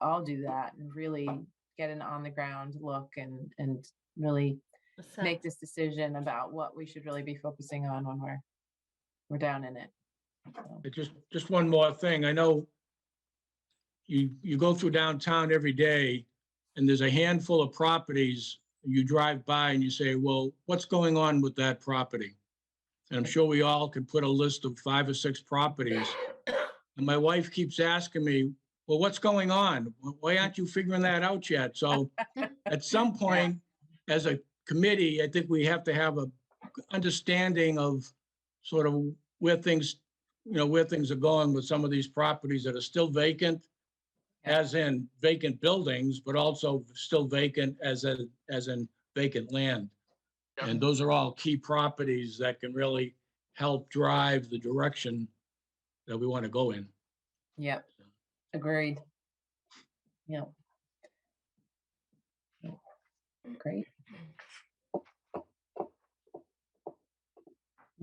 all do that and really get an on the ground look and really make this decision about what we should really be focusing on when we're down in it. So. Just one more thing. I know you go through downtown every day and there's a handful of properties you drive by and you say, well, what's going on with that property? And I'm sure we all could put a list of 5 or 6 properties. And my wife keeps asking me, well, what's going on? Why aren't you figuring that out yet? So at some point, as a committee, I think we have to have a understanding of sort of where things are going with some of these properties that are still vacant, as in vacant buildings, but also still vacant as in vacant land. And those are all key properties that can really help drive the direction that we want to go in. Yep. Agreed. Yep. Great.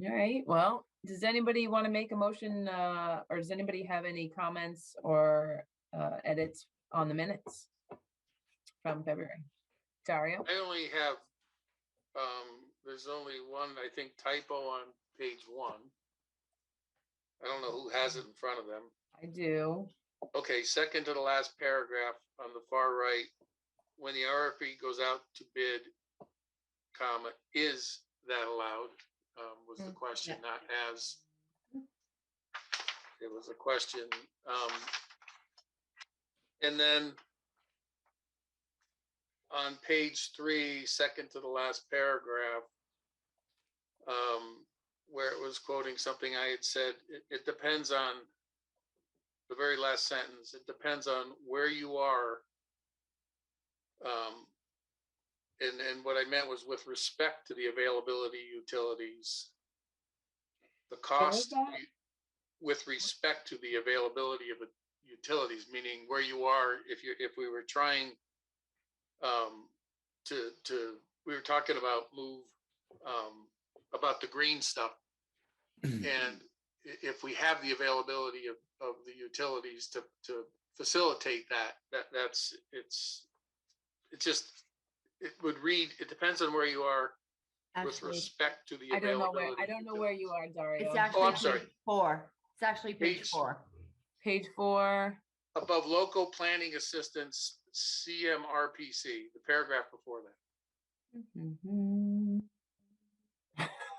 All right. Well, does anybody want to make a motion or does anybody have any comments or edits on the minutes from February? Dario? I only have, there's only one, I think, typo on page 1. I don't know who has it in front of them. I do. Okay, second to the last paragraph on the far right, when the RFP goes out to bid, comma, is that allowed? Was the question, not as. It was a question. And then on page 3, second to the last paragraph, where it was quoting something I had said, it depends on the very last sentence. It depends on where you are. And what I meant was with respect to the availability utilities, the cost with respect to the availability of the utilities, meaning where you are. If we were trying we were talking about about the green stuff, and if we have the availability of the utilities to facilitate it would read, it depends on where you are with Actually, respect to the I don't availability. know where you are, Dario. it's actually I'm sorry. page 4. It's actually page 4. Page 4. Above local planning assistance, CMRPC, the paragraph before that.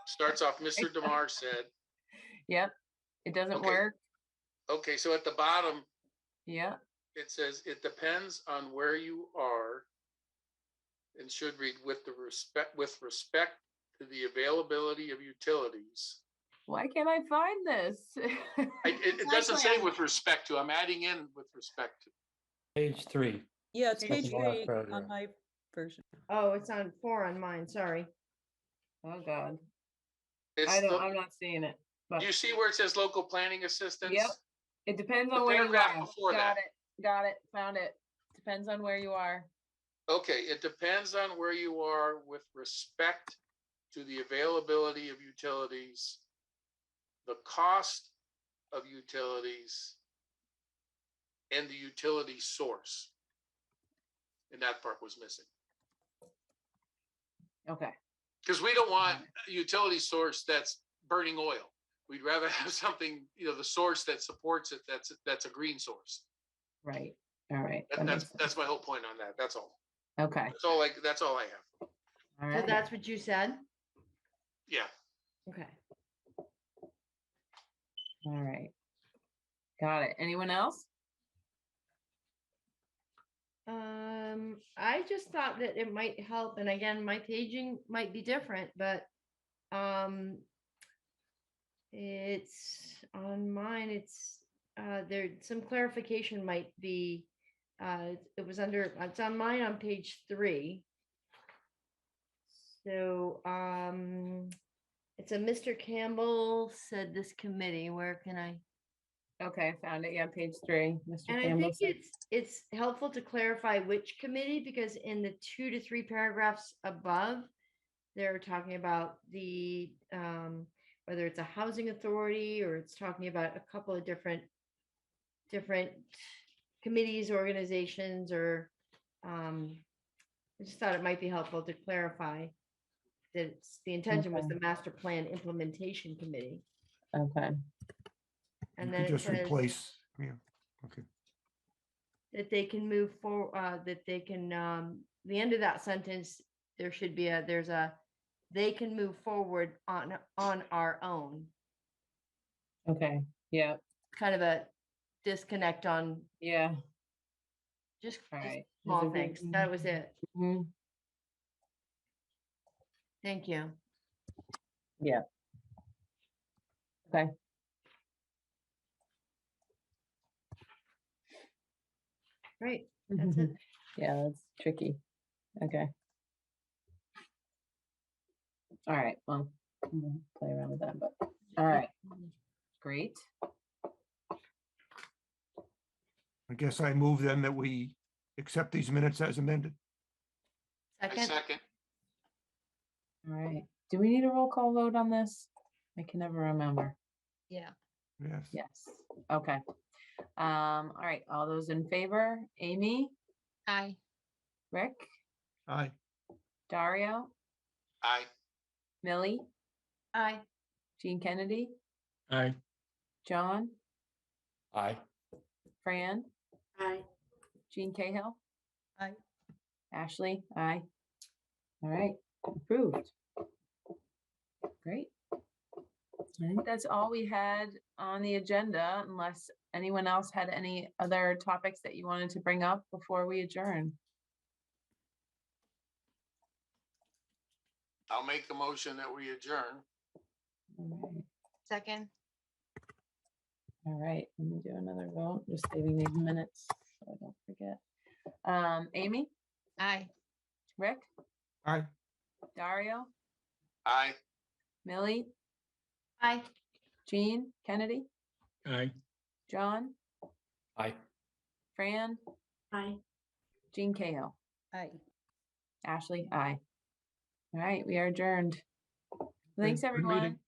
Starts off, Mr. DeMar said. Yep. It doesn't Okay. work. Okay, so at the bottom, Yeah, it says, it depends on where you are. And should read with respect to the availability of utilities. why can't I find this? It Site doesn't say plan. with respect to, I'm adding in with respect to. Page 3. Yeah, it's Page page the last 3 paragraph. on my version. Oh, it's on 4 on mine, sorry. Oh, God. It's I'm not seeing it, but you see where it says local planning assistance? Yep. it depends The on where you paragraph are. before that. Got it, found it. Depends on where you are. Okay, it depends on where you are with respect to the availability of utilities, the cost of utilities, and the utility source. And that part was missing. Okay, Because we don't want a utility source that's burning oil. We'd rather have something, the source that supports it, that's a green source. right, all right. that makes That's my whole point on that. That's all. sense. Okay, That's all I have. all So right. that's what you said? Yeah. Okay. All right. Got it. Anyone else? I just thought that it might help, and again, my paging might be different, but it's on mine, there, some clarification might be, it's on mine on page 3. So, it's a Mr. Campbell said this committee, where can I? Okay, found it. Yeah, page 3. Mr. And I Campbell think said- it's helpful to clarify which committee, because in the 2 to 3 paragraphs above, they're talking about the, whether it's a housing authority or it's talking about a couple of different committees, organizations, or, I just thought it might be helpful to clarify that the intention was Okay. the master plan implementation committee. Okay, And You then could it just says replace, yeah, okay. that they can move forward, that they can, the end of that sentence, there should be they can move forward on our own. okay, yeah, Kind of a disconnect on yeah. just All right. small Is it things. good? That was it. Mhm. Thank you. Yeah. Okay. Great. That's it. Yeah, that's tricky. Okay. All right, well, we'll play around with that, but, all right. Great. I guess I move then that we accept these minutes as amended. I Second, second. All right. Do we need a roll call vote on this? I can never remember. yeah. Yes. Yes. Okay. All right. All those in favor? Amy, Aye. Rick, Aye. Dario, Aye. Millie, Aye. Jean Kennedy, Aye. John, Aye. Fran, Aye. Jean Cahill, Aye. Ashley, aye. All right, approved. Great. I think that's all we had on the agenda, unless anyone else had any other topics that you wanted to bring up before we adjourn. I'll make a motion that we adjourn. All Second. right, let me do another vote, just saving these minutes so I don't forget. Amy, Aye. Rick, Aye. Dario, Aye. Millie, Aye. Jean Kennedy, Aye. John, Aye. Fran, Aye. Jean Cahill, Aye. Ashley, aye. All right, we are adjourned. Thanks, Good meeting. everyone.